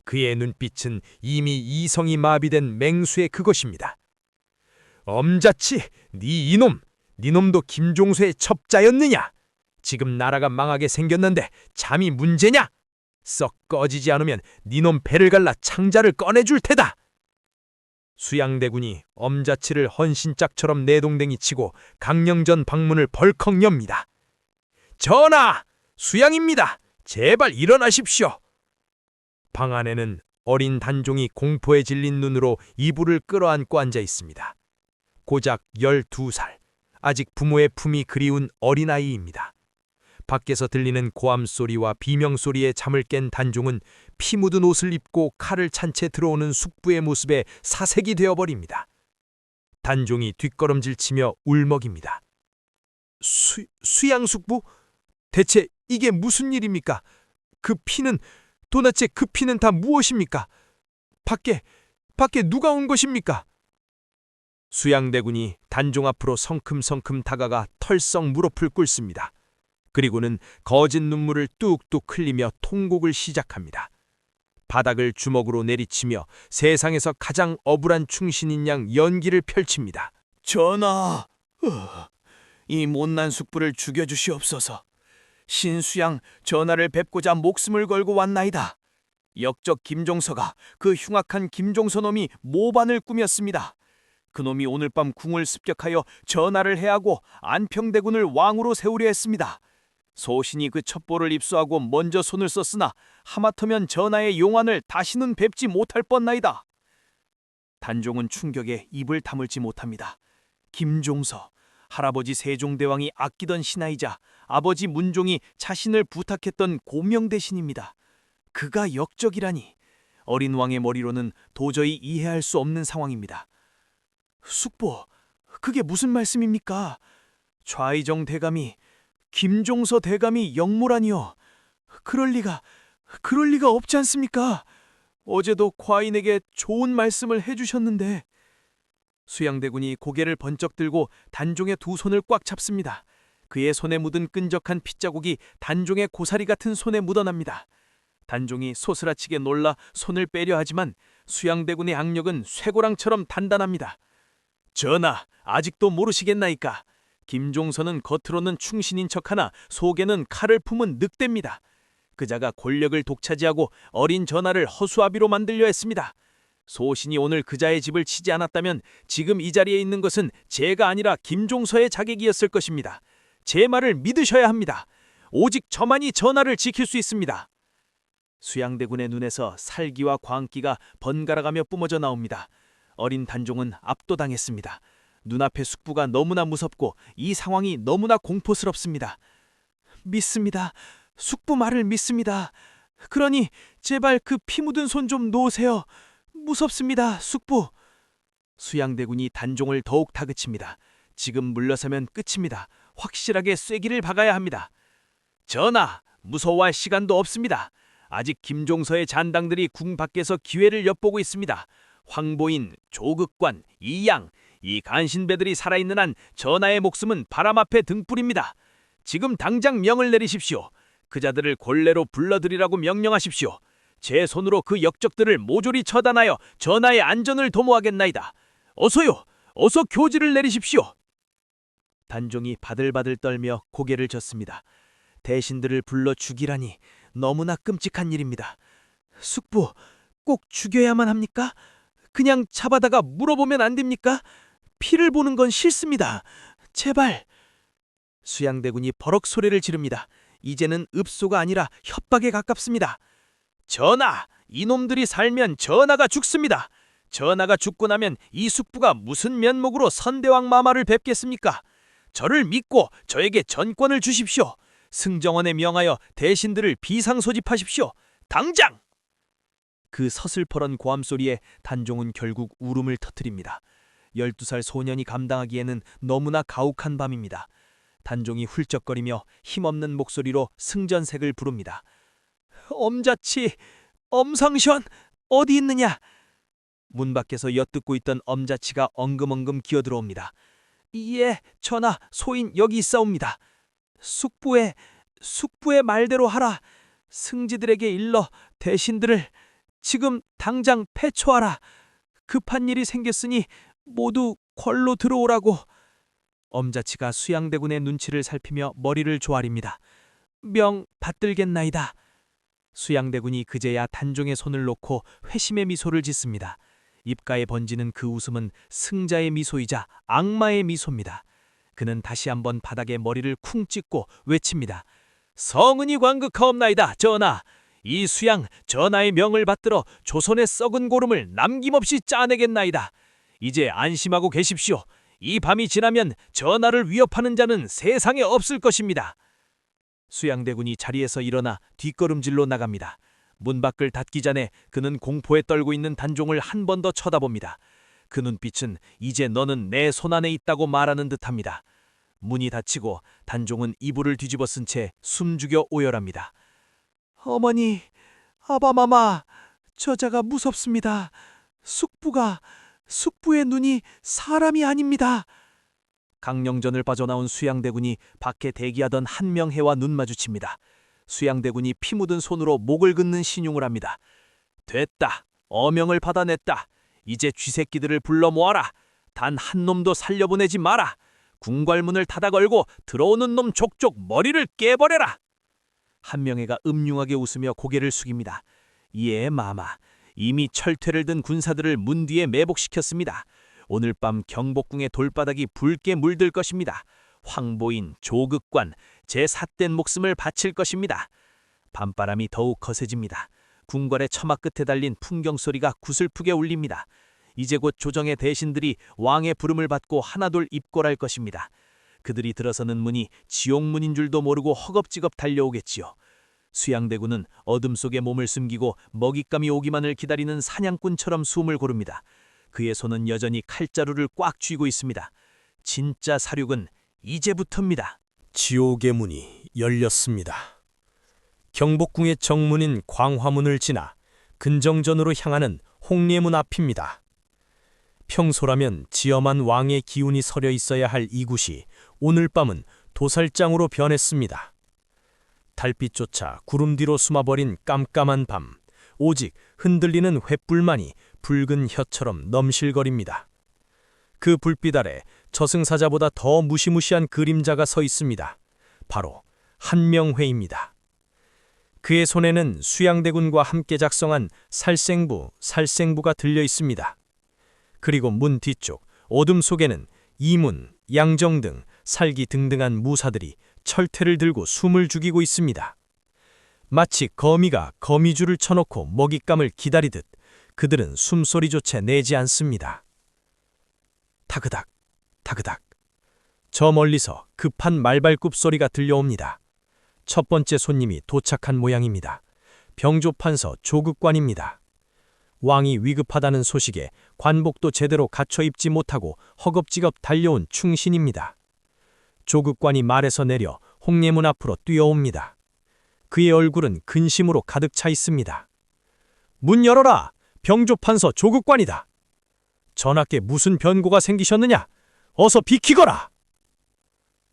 그의 눈빛은 이미 이성이 마비된 맹수의 그것입니다. 엄자치, 네 이놈, 네 놈도 김종수의 첩자였느냐? 지금 나라가 망하게 생겼는데 잠이 문제냐? 썩 꺼지지 않으면 네 놈 배를 갈라 창자를 꺼내줄 테다. 수양대군이 엄자치를 헌신짝처럼 내동댕이 치고 강령전 방문을 벌컥 엽니다. 전하! 수양입니다. 제발 일어나십시오. 방 안에는 어린 단종이 공포에 질린 눈으로 이불을 끌어안고 앉아 있습니다. 고작 12살, 아직 부모의 품이 그리운 어린아이입니다. 밖에서 들리는 고함소리와 비명소리에 잠을 깬 단종은 피 묻은 옷을 입고 칼을 찬 채 들어오는 숙부의 모습에 사색이 되어버립니다. 단종이 뒷걸음질치며 울먹입니다. 수양숙부? 대체 이게 무슨 일입니까? 도대체 그 피는 다 무엇입니까? 밖에 누가 온 것입니까? 수양대군이 단종 앞으로 성큼성큼 다가가 털썩 무릎을 꿇습니다. 그리고는 거진 눈물을 뚝뚝 흘리며 통곡을 시작합니다. 바닥을 주먹으로 내리치며 세상에서 가장 억울한 충신인 양 연기를 펼칩니다. 전하, 이 못난 숙부를 죽여주시옵소서. 신수양 전하를 뵙고자 목숨을 걸고 왔나이다. 역적 김종서가 그 흉악한 김종서 놈이 모반을 꾸몄습니다. 그놈이 오늘 밤 궁을 습격하여 전하를 해하고 안평대군을 왕으로 세우려 했습니다. 소신이 그 첩보를 입수하고 먼저 손을 썼으나 하마터면 전하의 용안을 다시는 뵙지 못할 뻔나이다. 단종은 충격에 입을 다물지 못합니다. 김종서, 할아버지 세종대왕이 아끼던 신하이자 아버지 문종이 자신을 부탁했던 고명대신입니다. 그가 역적이라니 어린 왕의 머리로는 도저히 이해할 수 없는 상황입니다. 숙부, 그게 무슨 말씀입니까? 좌의정 대감이 김종서 대감이 영모라니요. 그럴 리가 없지 않습니까? 어제도 과인에게 좋은 말씀을 해주셨는데. 수양대군이 고개를 번쩍 들고 단종의 두 손을 꽉 잡습니다. 그의 손에 묻은 끈적한 핏자국이 단종의 고사리 같은 손에 묻어납니다. 단종이 소스라치게 놀라 손을 빼려 하지만 수양대군의 악력은 쇠고랑처럼 단단합니다. 전하, 아직도 모르시겠나이까? 김종서는 겉으로는 충신인 척하나 속에는 칼을 품은 늑대입니다. 그자가 권력을 독차지하고 어린 전하를 허수아비로 만들려 했습니다. 소신이 오늘 그자의 집을 치지 않았다면 지금 이 자리에 있는 것은 제가 아니라 김종서의 자객이었을 것입니다. 제 말을 믿으셔야 합니다. 오직 저만이 전하를 지킬 수 있습니다. 수양대군의 눈에서 살기와 광기가 번갈아가며 뿜어져 나옵니다. 어린 단종은 압도당했습니다. 눈앞의 숙부가 너무나 무섭고 이 상황이 너무나 공포스럽습니다. 믿습니다. 숙부 말을 믿습니다. 그러니 제발 그 피 묻은 손 좀 놓으세요. 무섭습니다, 숙부. 수양대군이 단종을 더욱 다그칩니다. 지금 물러서면 끝입니다. 확실하게 쐐기를 박아야 합니다. 전하, 무서워할 시간도 없습니다. 아직 김종서의 잔당들이 궁 밖에서 기회를 엿보고 있습니다. 황보인, 조극관, 이양, 이 간신배들이 살아있는 한 전하의 목숨은 바람 앞에 등불입니다. 지금 당장 명을 내리십시오. 그자들을 골래로 불러들이라고 명령하십시오. 제 손으로 그 역적들을 모조리 처단하여 전하의 안전을 도모하겠나이다. 어서요, 어서 교지를 내리십시오. 단종이 바들바들 떨며 고개를 젓습니다. 대신들을 불러 죽이라니 너무나 끔찍한 일입니다. 숙부, 꼭 죽여야만 합니까? 그냥 잡아다가 물어보면 안 됩니까? 피를 보는 건 싫습니다. 제발. 수양대군이 버럭 소리를 지릅니다. 이제는 읍소가 아니라 협박에 가깝습니다. 전하, 이놈들이 살면 전하가 죽습니다. 전하가 죽고 나면 이 숙부가 무슨 면목으로 선대왕 마마를 뵙겠습니까? 저를 믿고 저에게 전권을 주십시오. 승정원에 명하여 대신들을 비상 소집하십시오. 당장! 그 서슬퍼런 고함 소리에 단종은 결국 울음을 터뜨립니다. 12살 소년이 감당하기에는 너무나 가혹한 밤입니다. 단종이 훌쩍거리며 힘없는 목소리로 승전색을 부릅니다. 엄자치, 엄상션, 어디 있느냐? 문 밖에서 엿듣고 있던 엄자치가 엉금엉금 기어들어옵니다. 예, 전하, 소인 여기 있사옵니다. 숙부의 말대로 하라. 승지들에게 일러 대신들을 지금 당장 패초하라. 급한 일이 생겼으니 모두 궐로 들어오라고. 엄자치가 수양대군의 눈치를 살피며 머리를 조아립니다. 명 받들겠나이다. 수양대군이 그제야 단종의 손을 놓고 회심의 미소를 짓습니다. 입가에 번지는 그 웃음은 승자의 미소이자 악마의 미소입니다. 그는 다시 한번 바닥에 머리를 쿵 찍고 외칩니다. 성은이 관극하옵나이다, 전하. 이 수양 전하의 명을 받들어 조선의 썩은 고름을 남김없이 짜내겠나이다. 이제 안심하고 계십시오. 이 밤이 지나면 전하를 위협하는 자는 세상에 없을 것입니다. 수양대군이 자리에서 일어나 뒷걸음질로 나갑니다. 문 밖을 닫기 전에 그는 공포에 떨고 있는 단종을 한 번 더 쳐다봅니다. 그 눈빛은 이제 너는 내 손안에 있다고 말하는 듯합니다. 문이 닫히고 단종은 이불을 뒤집어 쓴 채 숨죽여 오열합니다. 어머니, 아바마마, 저자가 무섭습니다. 숙부의 눈이 사람이 아닙니다. 강령전을 빠져나온 수양대군이 밖에 대기하던 한명해와 눈 마주칩니다. 수양대군이 피 묻은 손으로 목을 긋는 신용을 합니다. 됐다. 어명을 받아냈다. 이제 쥐새끼들을 불러 모아라. 단 한 놈도 살려보내지 마라. 궁궐문을 닫아 걸고 들어오는 놈 족족 머리를 깨버려라. 한명해가 음흉하게 웃으며 고개를 숙입니다. 예, 마마. 이미 철퇴를 든 군사들을 문 뒤에 매복시켰습니다. 오늘 밤 경복궁의 돌바닥이 붉게 물들 것입니다. 황보인, 조극관, 제 삿된 목숨을 바칠 것입니다. 밤바람이 더욱 거세집니다. 궁궐의 처마 끝에 달린 풍경소리가 구슬프게 울립니다. 이제 곧 조정의 대신들이 왕의 부름을 받고 하나둘 입궐할 것입니다. 그들이 들어서는 문이 지옥문인 줄도 모르고 허겁지겁 달려오겠지요. 수양대군은 어둠 속에 몸을 숨기고 먹잇감이 오기만을 기다리는 사냥꾼처럼 숨을 고릅니다. 그의 손은 여전히 칼자루를 꽉 쥐고 있습니다. 진짜 사륙은 이제부터입니다. 지옥의 문이 열렸습니다. 경복궁의 정문인 광화문을 지나 근정전으로 향하는 홍례문 앞입니다. 평소라면 지엄한 왕의 기운이 서려 있어야 할 이곳이 오늘 밤은 도살장으로 변했습니다. 달빛조차 구름 뒤로 숨어버린 깜깜한 밤, 오직 흔들리는 횃불만이 붉은 혀처럼 넘실거립니다. 그 불빛 아래 저승사자보다 더 무시무시한 그림자가 서 있습니다. 바로 한명회입니다. 그의 손에는 수양대군과 함께 작성한 살생부가 들려 있습니다. 그리고 문 뒤쪽 어둠 속에는 이문, 양정 등 살기 등등한 무사들이 철퇴를 들고 숨을 죽이고 있습니다. 마치 거미가 거미줄을 쳐놓고 먹잇감을 기다리듯 그들은 숨소리조차 내지 않습니다. 타그닥, 타그닥. 저 멀리서 급한 말발굽 소리가 들려옵니다. 첫 번째 손님이 도착한 모양입니다. 병조판서 조극관입니다. 왕이 위급하다는 소식에 관복도 제대로 갖춰 입지 못하고 허겁지겁 달려온 충신입니다. 조극관이 말에서 내려 홍례문 앞으로 뛰어옵니다. 그의 얼굴은 근심으로 가득 차 있습니다. 문 열어라! 병조판서 조극관이다. 전하께 무슨 변고가 생기셨느냐? 어서 비키거라!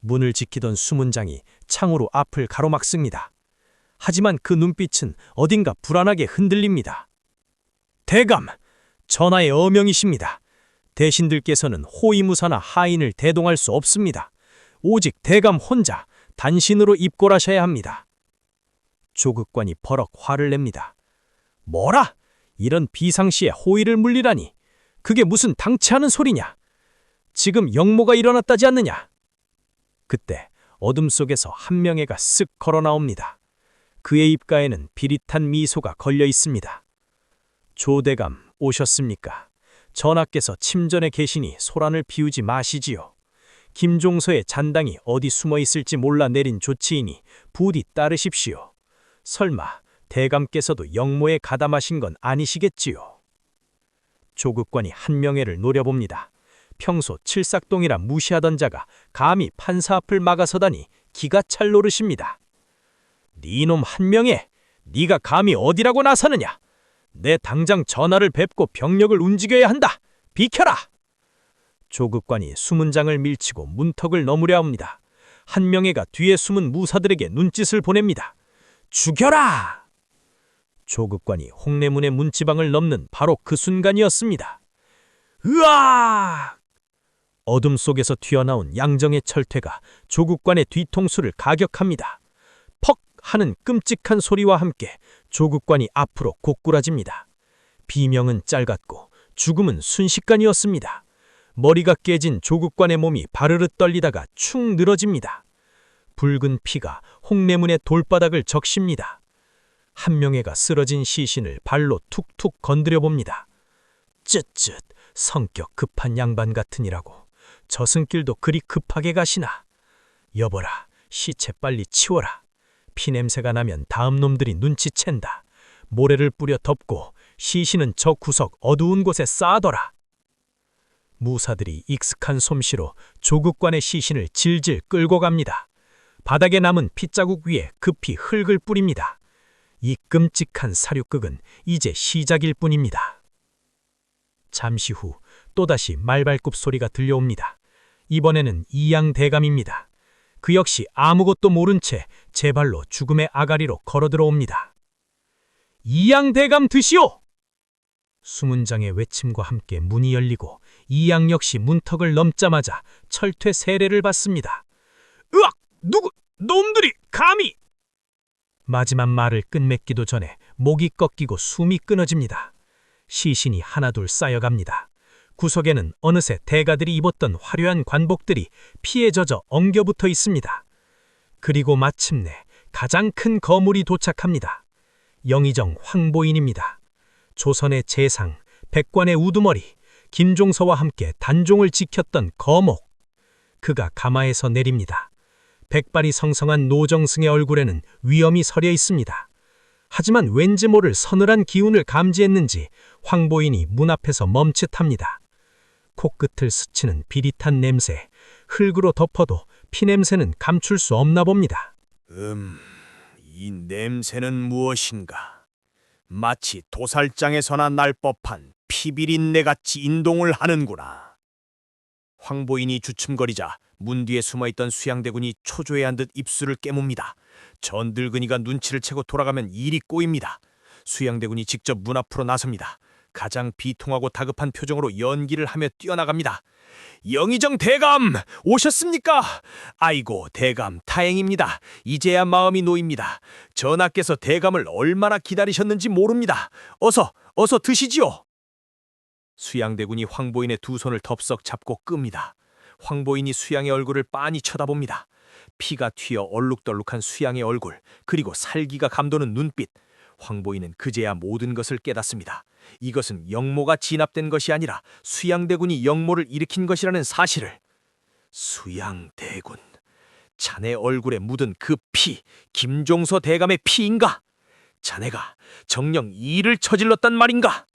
문을 지키던 수문장이 창으로 앞을 가로막습니다. 하지만 그 눈빛은 어딘가 불안하게 흔들립니다. 대감, 전하의 어명이십니다. 대신들께서는 호위무사나 하인을 대동할 수 없습니다. 오직 대감 혼자 단신으로 입골하셔야 합니다. 조극관이 버럭 화를 냅니다. 뭐라? 이런 비상시에 호위를 물리라니. 그게 무슨 당치 않은 소리냐? 지금 역모가 일어났다지 않느냐? 그때 어둠 속에서 한명회가 쓱 걸어 나옵니다. 그의 입가에는 비릿한 미소가 걸려 있습니다. 조대감 오셨습니까? 전하께서 침전에 계시니 소란을 피우지 마시지요. 김종서의 잔당이 어디 숨어 있을지 몰라 내린 조치이니 부디 따르십시오. 설마 대감께서도 역모에 가담하신 건 아니시겠지요? 조극관이 한명회를 노려봅니다. 평소 칠삭동이라 무시하던 자가 감히 판사 앞을 막아서다니 기가 찰 노릇입니다. 니놈 한명회, 네가 감히 어디라고 나서느냐? 내 당장 전하를 뵙고 병력을 움직여야 한다. 비켜라! 조극관이 수문장을 밀치고 문턱을 넘으려 합니다. 한명회가 뒤에 숨은 무사들에게 눈짓을 보냅니다. 죽여라! 조극관이 홍례문의 문지방을 넘는 바로 그 순간이었습니다. 으악! 어둠 속에서 튀어나온 양정의 철퇴가 조국관의 뒤통수를 가격합니다. 퍽 하는 끔찍한 소리와 함께 조국관이 앞으로 고꾸라집니다. 비명은 짧았고 죽음은 순식간이었습니다. 머리가 깨진 조국관의 몸이 바르르 떨리다가 축 늘어집니다. 붉은 피가 홍례문의 돌바닥을 적십니다. 한명회가 쓰러진 시신을 발로 툭툭 건드려 봅니다. 쯧쯧, 성격 급한 양반 같으니라고 저승길도 그리 급하게 가시나. 여보라, 시체 빨리 치워라. 피냄새가 나면 다음 놈들이 눈치챈다. 모래를 뿌려 덮고 시신은 저 구석 어두운 곳에 쌓아둬라. 무사들이 익숙한 솜씨로 조국관의 시신을 질질 끌고 갑니다. 바닥에 남은 핏자국 위에 급히 흙을 뿌립니다. 이 끔찍한 사륙극은 이제 시작일 뿐입니다. 잠시 후 또다시 말발굽 소리가 들려옵니다. 이번에는 이양 대감입니다. 그 역시 아무것도 모른 채 제 발로 죽음의 아가리로 걸어 들어옵니다. 이양 대감 드시오! 수문장의 외침과 함께 문이 열리고 이양 역시 문턱을 넘자마자 철퇴 세례를 받습니다. 으악! 놈들이 감히! 마지막 말을 끝맺기도 전에 목이 꺾이고 숨이 끊어집니다. 시신이 하나둘 쌓여갑니다. 구석에는 어느새 대가들이 입었던 화려한 관복들이 피에 젖어 엉겨붙어 있습니다. 그리고 마침내 가장 큰 거물이 도착합니다. 영의정 황보인입니다. 조선의 재상, 백관의 우두머리, 김종서와 함께 단종을 지켰던 거목. 그가 가마에서 내립니다. 백발이 성성한 노정승의 얼굴에는 위엄이 서려 있습니다. 하지만 왠지 모를 서늘한 기운을 감지했는지 황보인이 문 앞에서 멈칫합니다. 코끝을 스치는 비릿한 냄새, 흙으로 덮어도 피냄새는 감출 수 없나 봅니다. 이 냄새는 무엇인가? 마치 도살장에서나 날 법한 피비린내같이 인동을 하는구나. 황보인이 주춤거리자 문 뒤에 숨어있던 수양대군이 초조해한 듯 입술을 깨뭅니다. 전 늙은이가 눈치를 채고 돌아가면 일이 꼬입니다. 수양대군이 직접 문 앞으로 나섭니다. 가장 비통하고 다급한 표정으로 연기를 하며 뛰어나갑니다. 영의정 대감 오셨습니까? 아이고 대감 다행입니다. 이제야 마음이 놓입니다. 전하께서 대감을 얼마나 기다리셨는지 모릅니다. 어서 드시지요. 수양대군이 황보인의 두 손을 덥석 잡고 끕니다. 황보인이 수양의 얼굴을 빤히 쳐다봅니다. 피가 튀어 얼룩덜룩한 수양의 얼굴, 그리고 살기가 감도는 눈빛. 황보인은 그제야 모든 것을 깨닫습니다. 이것은 영모가 진압된 것이 아니라 수양대군이 영모를 일으킨 것이라는 사실을. 수양대군, 자네 얼굴에 묻은 그 피, 김종서 대감의 피인가? 자네가 정녕 이 일을 저질렀단 말인가?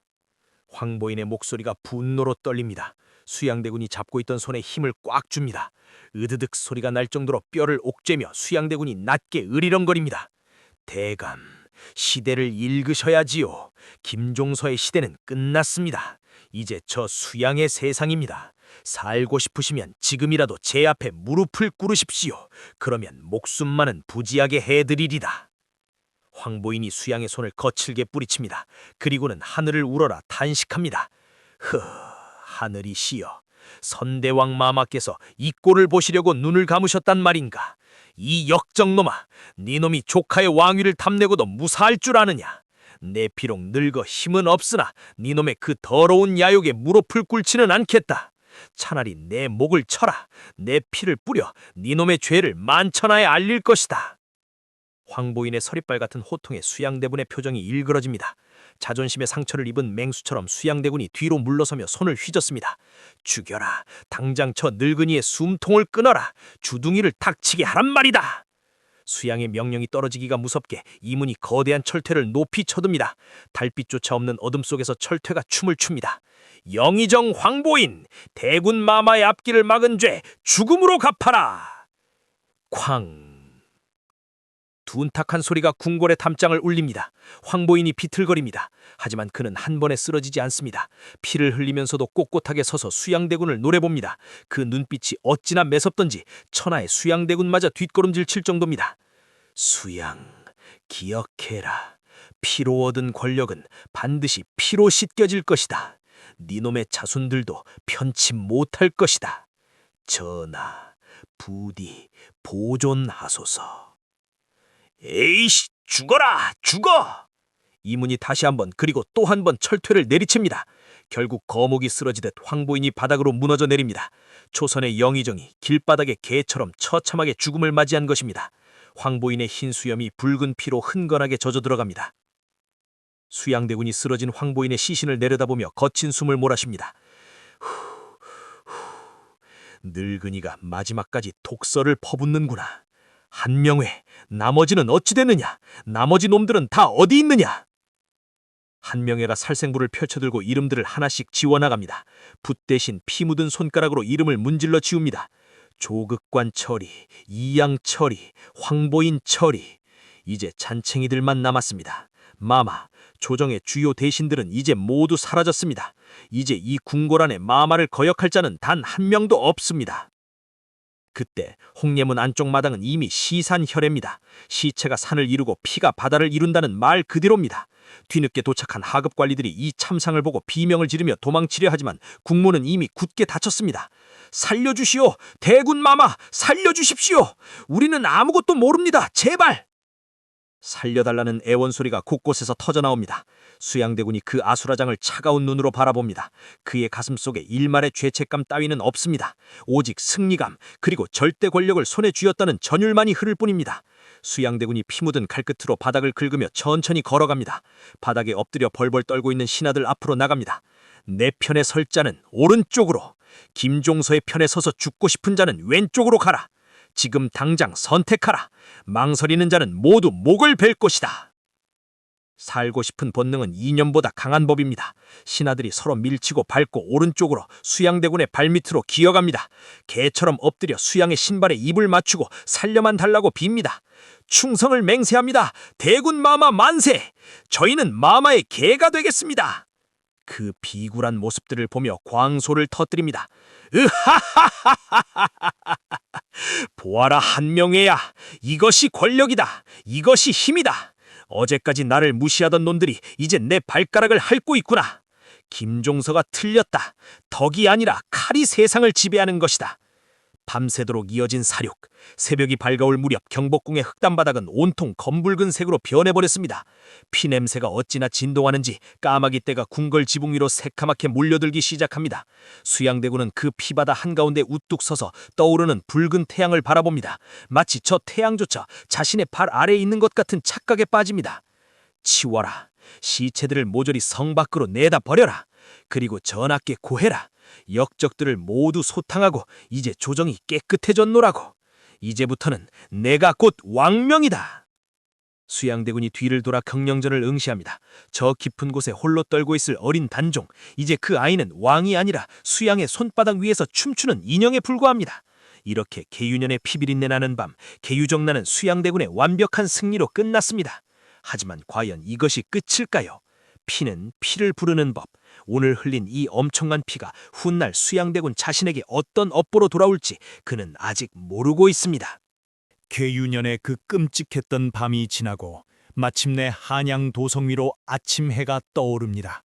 황보인의 목소리가 분노로 떨립니다. 수양대군이 잡고 있던 손에 힘을 꽉 줍니다. 으드득 소리가 날 정도로 뼈를 옥죄며 수양대군이 낮게 으리렁거립니다. 대감, 시대를 읽으셔야지요. 김종서의 시대는 끝났습니다. 이제 저 수양의 세상입니다. 살고 싶으시면 지금이라도 제 앞에 무릎을 꿇으십시오. 그러면 목숨만은 부지하게 해드리리다. 황보인이 수양의 손을 거칠게 뿌리칩니다. 그리고는 하늘을 우러라 탄식합니다. 하늘이시여, 선대왕 마마께서 이 꼴을 보시려고 눈을 감으셨단 말인가? 이 역정놈아, 네 놈이 조카의 왕위를 탐내고도 무사할 줄 아느냐? 내 비록 늙어 힘은 없으나 네 놈의 그 더러운 야욕에 무릎을 꿇지는 않겠다. 차라리 내 목을 쳐라. 내 피를 뿌려 네 놈의 죄를 만천하에 알릴 것이다. 황보인의 서리빨 같은 호통에 수양대군의 표정이 일그러집니다. 자존심의 상처를 입은 맹수처럼 수양대군이 뒤로 물러서며 손을 휘젓습니다. 죽여라. 당장 저 늙은이의 숨통을 끊어라. 주둥이를 탁치게 하란 말이다. 수양의 명령이 떨어지기가 무섭게 이문이 거대한 철퇴를 높이 쳐듭니다. 달빛조차 없는 어둠 속에서 철퇴가 춤을 춥니다. 영의정 황보인, 대군 마마의 앞길을 막은 죄 죽음으로 갚아라. 쾅. 둔탁한 소리가 궁궐의 담장을 울립니다. 황보인이 비틀거립니다. 하지만 그는 한 번에 쓰러지지 않습니다. 피를 흘리면서도 꼿꼿하게 서서 수양대군을 노려봅니다. 그 눈빛이 어찌나 매섭던지 천하의 수양대군마저 뒷걸음질 칠 정도입니다. 수양, 기억해라. 피로 얻은 권력은 반드시 피로 씻겨질 것이다. 네 놈의 자손들도 편치 못할 것이다. 전하, 부디 보존하소서. 에이씨, 죽어라! 죽어! 이문이 다시 한번 그리고 또 한 번 철퇴를 내리칩니다. 결국 거목이 쓰러지듯 황보인이 바닥으로 무너져 내립니다. 초선의 영의정이 길바닥에 개처럼 처참하게 죽음을 맞이한 것입니다. 황보인의 흰 수염이 붉은 피로 흥건하게 젖어 들어갑니다. 수양대군이 쓰러진 황보인의 시신을 내려다보며 거친 숨을 몰아쉽니다. 늙은이가 마지막까지 독설을 퍼붓는구나. 한명회, 나머지는 어찌 됐느냐? 나머지 놈들은 다 어디 있느냐? 한명회가 살생부를 펼쳐들고 이름들을 하나씩 지워나갑니다. 붓 대신 피 묻은 손가락으로 이름을 문질러 지웁니다. 조극관 처리, 이양 처리, 황보인 처리. 이제 잔챙이들만 남았습니다. 마마, 조정의 주요 대신들은 이제 모두 사라졌습니다. 이제 이 궁궐 안에 마마를 거역할 자는 단 한 명도 없습니다. 그때 홍례문 안쪽 마당은 이미 시산혈애입니다. 시체가 산을 이루고 피가 바다를 이룬다는 말 그대로입니다. 뒤늦게 도착한 하급 관리들이 이 참상을 보고 비명을 지르며 도망치려 하지만 국문은 이미 굳게 닫혔습니다. 살려주시오! 대군 마마! 살려주십시오! 우리는 아무것도 모릅니다. 제발! 살려달라는 애원소리가 곳곳에서 터져나옵니다. 수양대군이 그 아수라장을 차가운 눈으로 바라봅니다. 그의 가슴 속에 일말의 죄책감 따위는 없습니다. 오직 승리감 그리고 절대 권력을 손에 쥐었다는 전율만이 흐를 뿐입니다. 수양대군이 피 묻은 칼끝으로 바닥을 긁으며 천천히 걸어갑니다. 바닥에 엎드려 벌벌 떨고 있는 신하들 앞으로 나갑니다. 내 편에 설 자는 오른쪽으로, 김종서의 편에 서서 죽고 싶은 자는 왼쪽으로 가라. 지금 당장 선택하라. 망설이는 자는 모두 목을 벨 것이다. 살고 싶은 본능은 이념보다 강한 법입니다. 신하들이 서로 밀치고 밟고 오른쪽으로 수양대군의 발밑으로 기어갑니다. 개처럼 엎드려 수양의 신발에 입을 맞추고 살려만 달라고 빕니다. 충성을 맹세합니다. 대군 마마 만세! 저희는 마마의 개가 되겠습니다. 그 비굴한 모습들을 보며 광소를 터뜨립니다. 보아라 한명회야. 이것이 권력이다. 이것이 힘이다. 어제까지 나를 무시하던 놈들이 이제 내 발가락을 핥고 있구나. 김종서가 틀렸다. 덕이 아니라 칼이 세상을 지배하는 것이다. 밤새도록 이어진 사륙. 새벽이 밝아올 무렵 경복궁의 흑단바닥은 온통 검붉은 색으로 변해버렸습니다. 피냄새가 어찌나 진동하는지 까마귀 떼가 궁궐 지붕 위로 새카맣게 몰려들기 시작합니다. 수양대군은 그 피바다 한가운데 우뚝 서서 떠오르는 붉은 태양을 바라봅니다. 마치 저 태양조차 자신의 발 아래에 있는 것 같은 착각에 빠집니다. 치워라. 시체들을 모조리 성 밖으로 내다 버려라. 그리고 전하께 고해라. 역적들을 모두 소탕하고 이제 조정이 깨끗해졌노라고. 이제부터는 내가 곧 왕명이다. 수양대군이 뒤를 돌아 경령전을 응시합니다. 저 깊은 곳에 홀로 떨고 있을 어린 단종. 이제 그 아이는 왕이 아니라 수양의 손바닥 위에서 춤추는 인형에 불과합니다. 이렇게 개유년의 피비린내 나는 밤, 개유정나는 수양대군의 완벽한 승리로 끝났습니다. 하지만 과연 이것이 끝일까요? 피는 피를 부르는 법. 오늘 흘린 이 엄청난 피가 훗날 수양대군 자신에게 어떤 업보로 돌아올지 그는 아직 모르고 있습니다. 개유년의 그 끔찍했던 밤이 지나고 마침내 한양 도성 위로 아침 해가 떠오릅니다.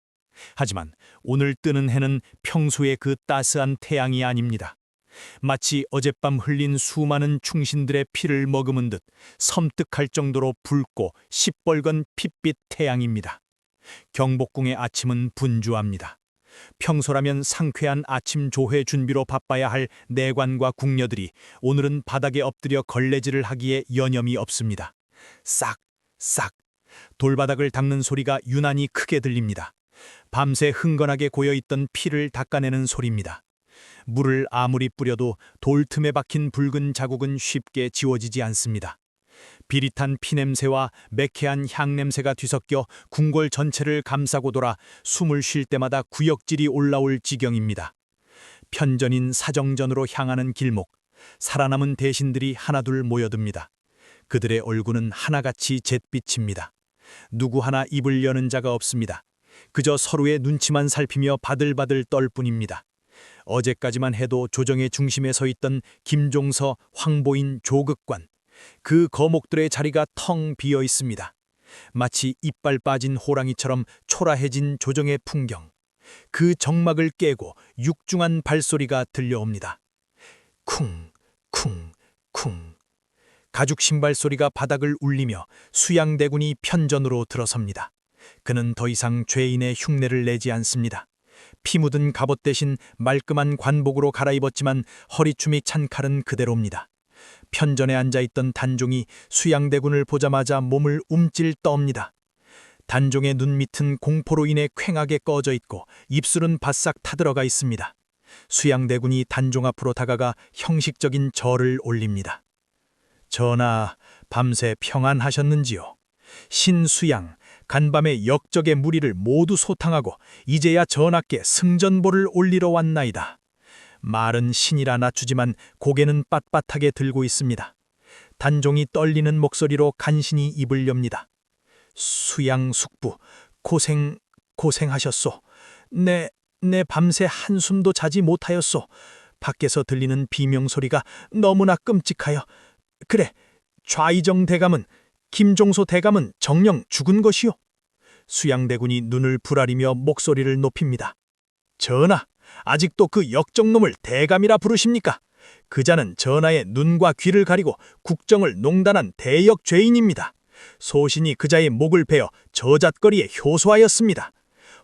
하지만 오늘 뜨는 해는 평소의 그 따스한 태양이 아닙니다. 마치 어젯밤 흘린 수많은 충신들의 피를 머금은 듯 섬뜩할 정도로 붉고 시뻘건 핏빛 태양입니다. 경복궁의 아침은 분주합니다. 평소라면 상쾌한 아침 조회 준비로 바빠야 할 내관과 궁녀들이 오늘은 바닥에 엎드려 걸레질을 하기에 여념이 없습니다. 싹, 싹. 돌바닥을 닦는 소리가 유난히 크게 들립니다. 밤새 흥건하게 고여있던 피를 닦아내는 소리입니다. 물을 아무리 뿌려도 돌 틈에 박힌 붉은 자국은 쉽게 지워지지 않습니다. 비릿한 피냄새와 매캐한 향냄새가 뒤섞여 궁궐 전체를 감싸고 돌아 숨을 쉴 때마다 구역질이 올라올 지경입니다. 편전인 사정전으로 향하는 길목, 살아남은 대신들이 하나둘 모여듭니다. 그들의 얼굴은 하나같이 잿빛입니다. 누구 하나 입을 여는 자가 없습니다. 그저 서로의 눈치만 살피며 바들바들 떨 뿐입니다. 어제까지만 해도 조정의 중심에 서 있던 김종서, 황보인, 조극관, 그 거목들의 자리가 텅 비어 있습니다. 마치 이빨 빠진 호랑이처럼 초라해진 조정의 풍경. 그 정막을 깨고 육중한 발소리가 들려옵니다. 쿵, 쿵, 쿵. 가죽 신발 소리가 바닥을 울리며 수양대군이 편전으로 들어섭니다. 그는 더 이상 죄인의 흉내를 내지 않습니다. 피 묻은 갑옷 대신 말끔한 관복으로 갈아입었지만 허리춤이 찬 칼은 그대로입니다. 편전에 앉아있던 단종이 수양대군을 보자마자 몸을 움찔 떠옵니다. 단종의 눈 밑은 공포로 인해 퀭하게 꺼져 있고 입술은 바싹 타들어가 있습니다. 수양대군이 단종 앞으로 다가가 형식적인 절을 올립니다. 전하, 밤새 평안하셨는지요? 신수양, 간밤에 역적의 무리를 모두 소탕하고 이제야 전하께 승전보를 올리러 왔나이다. 말은 신이라 낮추지만 고개는 빳빳하게 들고 있습니다. 단종이 떨리는 목소리로 간신히 입을 엽니다. 수양 숙부, 고생하셨소. 내 밤새 한숨도 자지 못하였소. 밖에서 들리는 비명소리가 너무나 끔찍하여. 그래, 좌이정 대감은, 김종소 대감은 정녕 죽은 것이요. 수양대군이 눈을 부라리며 목소리를 높입니다. 전하, 아직도 그 역적놈을 대감이라 부르십니까? 그자는 전하의 눈과 귀를 가리고 국정을 농단한 대역 죄인입니다. 소신이 그자의 목을 베어 저잣거리에 효소하였습니다.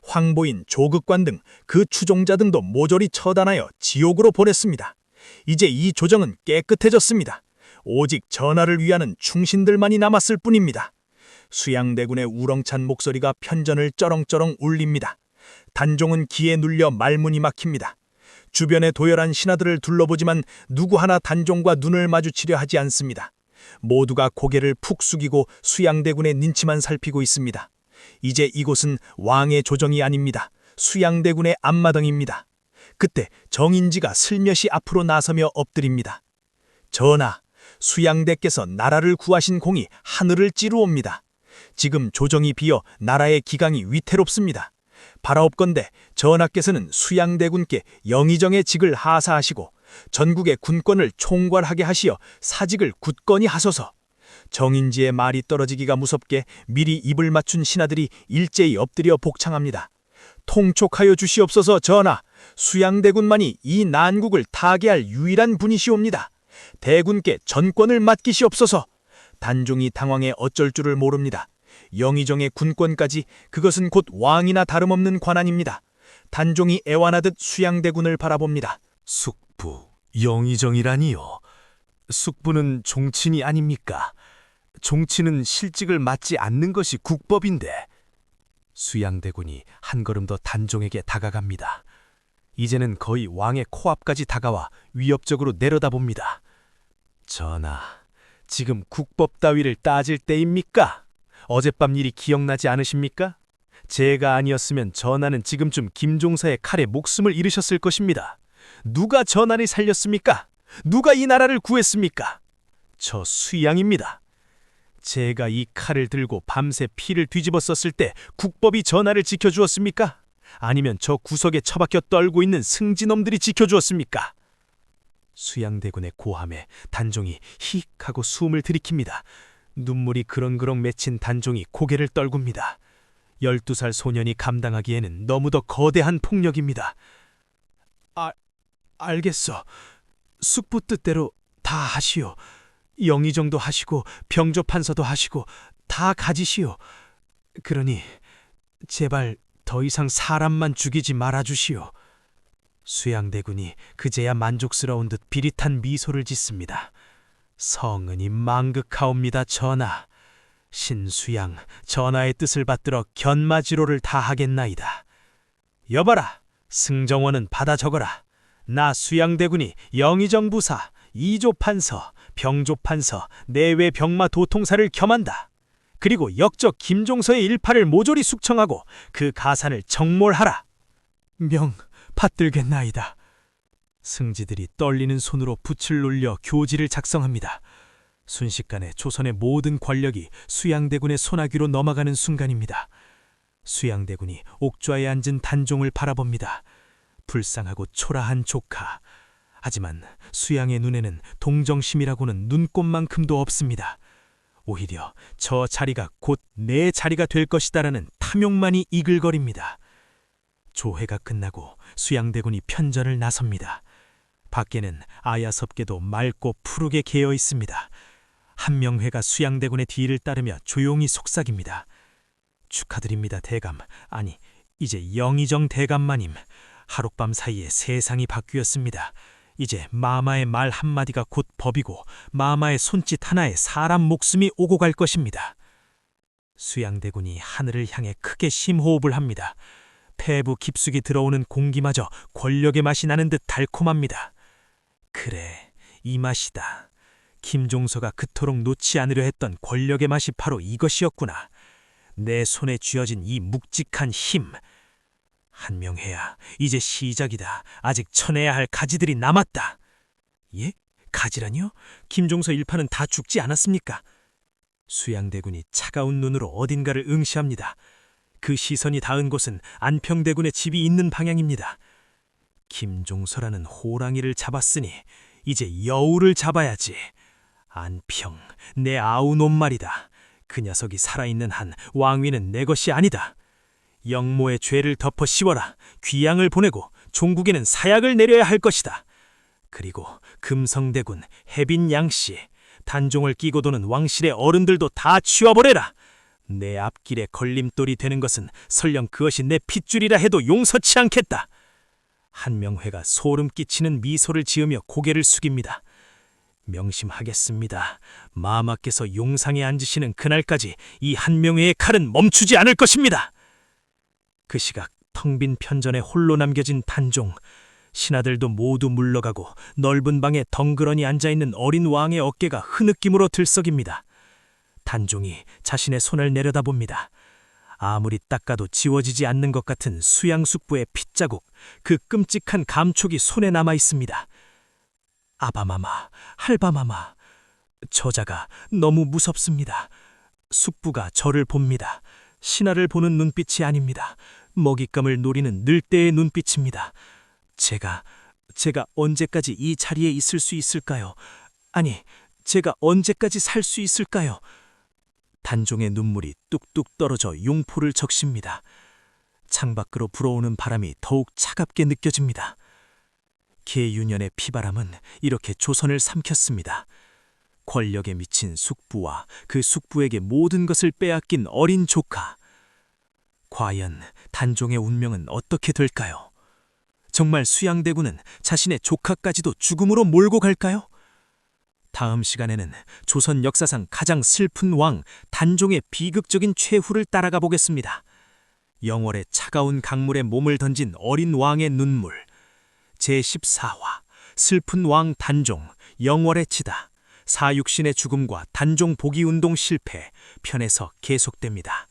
황보인, 조극관 등 그 추종자 등도 모조리 처단하여 지옥으로 보냈습니다. 이제 이 조정은 깨끗해졌습니다. 오직 전하를 위하는 충신들만이 남았을 뿐입니다. 수양대군의 우렁찬 목소리가 편전을 쩌렁쩌렁 울립니다. 단종은 기에 눌려 말문이 막힙니다. 주변의 도열한 신하들을 둘러보지만 누구 하나 단종과 눈을 마주치려 하지 않습니다. 모두가 고개를 푹 숙이고 수양대군의 눈치만 살피고 있습니다. 이제 이곳은 왕의 조정이 아닙니다. 수양대군의 앞마당입니다. 그때 정인지가 슬며시 앞으로 나서며 엎드립니다. 전하, 수양대께서 나라를 구하신 공이 하늘을 찌르옵니다. 지금 조정이 비어 나라의 기강이 위태롭습니다. 바라옵건대 전하께서는 수양대군께 영의정의 직을 하사하시고 전국의 군권을 총괄하게 하시어 사직을 굳건히 하소서. 정인지의 말이 떨어지기가 무섭게 미리 입을 맞춘 신하들이 일제히 엎드려 복창합니다. 통촉하여 주시옵소서. 전하, 수양대군만이 이 난국을 타개할 유일한 분이시옵니다. 대군께 전권을 맡기시옵소서. 단종이 당황해 어쩔 줄을 모릅니다. 영의정의 군권까지 그것은 곧 왕이나 다름없는 관한입니다. 단종이 애완하듯 수양대군을 바라봅니다. 숙부, 영의정이라니요. 숙부는 종친이 아닙니까? 종친은 실직을 맡지 않는 것이 국법인데. 수양대군이 한 걸음 더 단종에게 다가갑니다. 이제는 거의 왕의 코앞까지 다가와 위협적으로 내려다봅니다. 전하, 지금 국법 따위를 따질 때입니까? 어젯밤 일이 기억나지 않으십니까? 제가 아니었으면 전하는 지금쯤 김종서의 칼에 목숨을 잃으셨을 것입니다. 누가 전하를 살렸습니까? 누가 이 나라를 구했습니까? 저 수양입니다. 제가 이 칼을 들고 밤새 피를 뒤집어 썼을 때 국법이 전하를 지켜주었습니까? 아니면 저 구석에 처박혀 떨고 있는 승진놈들이 지켜주었습니까? 수양대군의 고함에 단종이 힉 하고 숨을 들이킵니다. 눈물이 그렁그렁 맺힌 단종이 고개를 떨굽니다. 12살 소년이 감당하기에는 너무도 거대한 폭력입니다. 알겠어. 숙부 뜻대로 다 하시오. 영의정도 하시고 병조판서도 하시고 다 가지시오. 그러니 제발 더 이상 사람만 죽이지 말아주시오. 수양대군이 그제야 만족스러운 듯 비릿한 미소를 짓습니다. 성은이 망극하옵니다. 전하. 신수양, 전하의 뜻을 받들어 견마지로를 다하겠나이다. 여봐라, 승정원은 받아 적어라. 나 수양대군이 영의정부사, 이조판서, 병조판서, 내외 병마 도통사를 겸한다. 그리고 역적 김종서의 일파를 모조리 숙청하고 그 가산을 정몰하라. 명 받들겠나이다. 승지들이 떨리는 손으로 붓을 놀려 교지를 작성합니다. 순식간에 조선의 모든 권력이 수양대군의 손아귀로 넘어가는 순간입니다. 수양대군이 옥좌에 앉은 단종을 바라봅니다. 불쌍하고 초라한 조카. 하지만 수양의 눈에는 동정심이라고는 눈꼽만큼도 없습니다. 오히려 저 자리가 곧 내 자리가 될 것이다라는 탐욕만이 이글거립니다. 조회가 끝나고 수양대군이 편전을 나섭니다. 밖에는 아야섭게도 맑고 푸르게 개어 있습니다. 한명회가 수양대군의 뒤를 따르며 조용히 속삭입니다. 축하드립니다, 대감. 아니, 이제 영의정 대감마님. 하룻밤 사이에 세상이 바뀌었습니다. 이제 마마의 말 한마디가 곧 법이고 마마의 손짓 하나에 사람 목숨이 오고 갈 것입니다. 수양대군이 하늘을 향해 크게 심호흡을 합니다. 폐부 깊숙이 들어오는 공기마저 권력의 맛이 나는 듯 달콤합니다. 그래, 이 맛이다. 김종서가 그토록 놓지 않으려 했던 권력의 맛이 바로 이것이었구나. 내 손에 쥐어진 이 묵직한 힘. 한명회야, 이제 시작이다. 아직 쳐내야 할 가지들이 남았다. 예? 가지라니요? 김종서 일파는 다 죽지 않았습니까? 수양대군이 차가운 눈으로 어딘가를 응시합니다. 그 시선이 닿은 곳은 안평대군의 집이 있는 방향입니다. 김종서라는 호랑이를 잡았으니 이제 여우를 잡아야지. 안평, 내 아우놈 말이다. 그 녀석이 살아있는 한 왕위는 내 것이 아니다. 영모의 죄를 덮어 씌워라. 귀양을 보내고 종국에는 사약을 내려야 할 것이다. 그리고 금성대군, 해빈 양씨, 단종을 끼고 도는 왕실의 어른들도 다 치워버려라. 내 앞길에 걸림돌이 되는 것은 설령 그것이 내 핏줄이라 해도 용서치 않겠다. 한명회가 소름 끼치는 미소를 지으며 고개를 숙입니다. 명심하겠습니다. 마마께서 용상에 앉으시는 그날까지 이 한명회의 칼은 멈추지 않을 것입니다. 그 시각 텅 빈 편전에 홀로 남겨진 단종. 신하들도 모두 물러가고 넓은 방에 덩그러니 앉아있는 어린 왕의 어깨가 흐느낌으로 들썩입니다. 단종이 자신의 손을 내려다봅니다. 아무리 닦아도 지워지지 않는 것 같은 수양숙부의 핏자국, 그 끔찍한 감촉이 손에 남아 있습니다. 아바마마, 할바마마, 저자가 너무 무섭습니다. 숙부가 저를 봅니다. 신하를 보는 눈빛이 아닙니다. 먹잇감을 노리는 늘대의 눈빛입니다. 제가 언제까지 이 자리에 있을 수 있을까요? 아니, 제가 언제까지 살 수 있을까요? 단종의 눈물이 뚝뚝 떨어져 용포를 적십니다. 창밖으로 불어오는 바람이 더욱 차갑게 느껴집니다. 계윤현의 피바람은 이렇게 조선을 삼켰습니다. 권력에 미친 숙부와 그 숙부에게 모든 것을 빼앗긴 어린 조카. 과연 단종의 운명은 어떻게 될까요? 정말 수양대군은 자신의 조카까지도 죽음으로 몰고 갈까요? 다음 시간에는 조선 역사상 가장 슬픈 왕 단종의 비극적인 최후를 따라가 보겠습니다. 영월의 차가운 강물에 몸을 던진 어린 왕의 눈물. 제14화 슬픈 왕 단종, 영월의 치다. 사육신의 죽음과 단종 복위운동 실패 편에서 계속됩니다.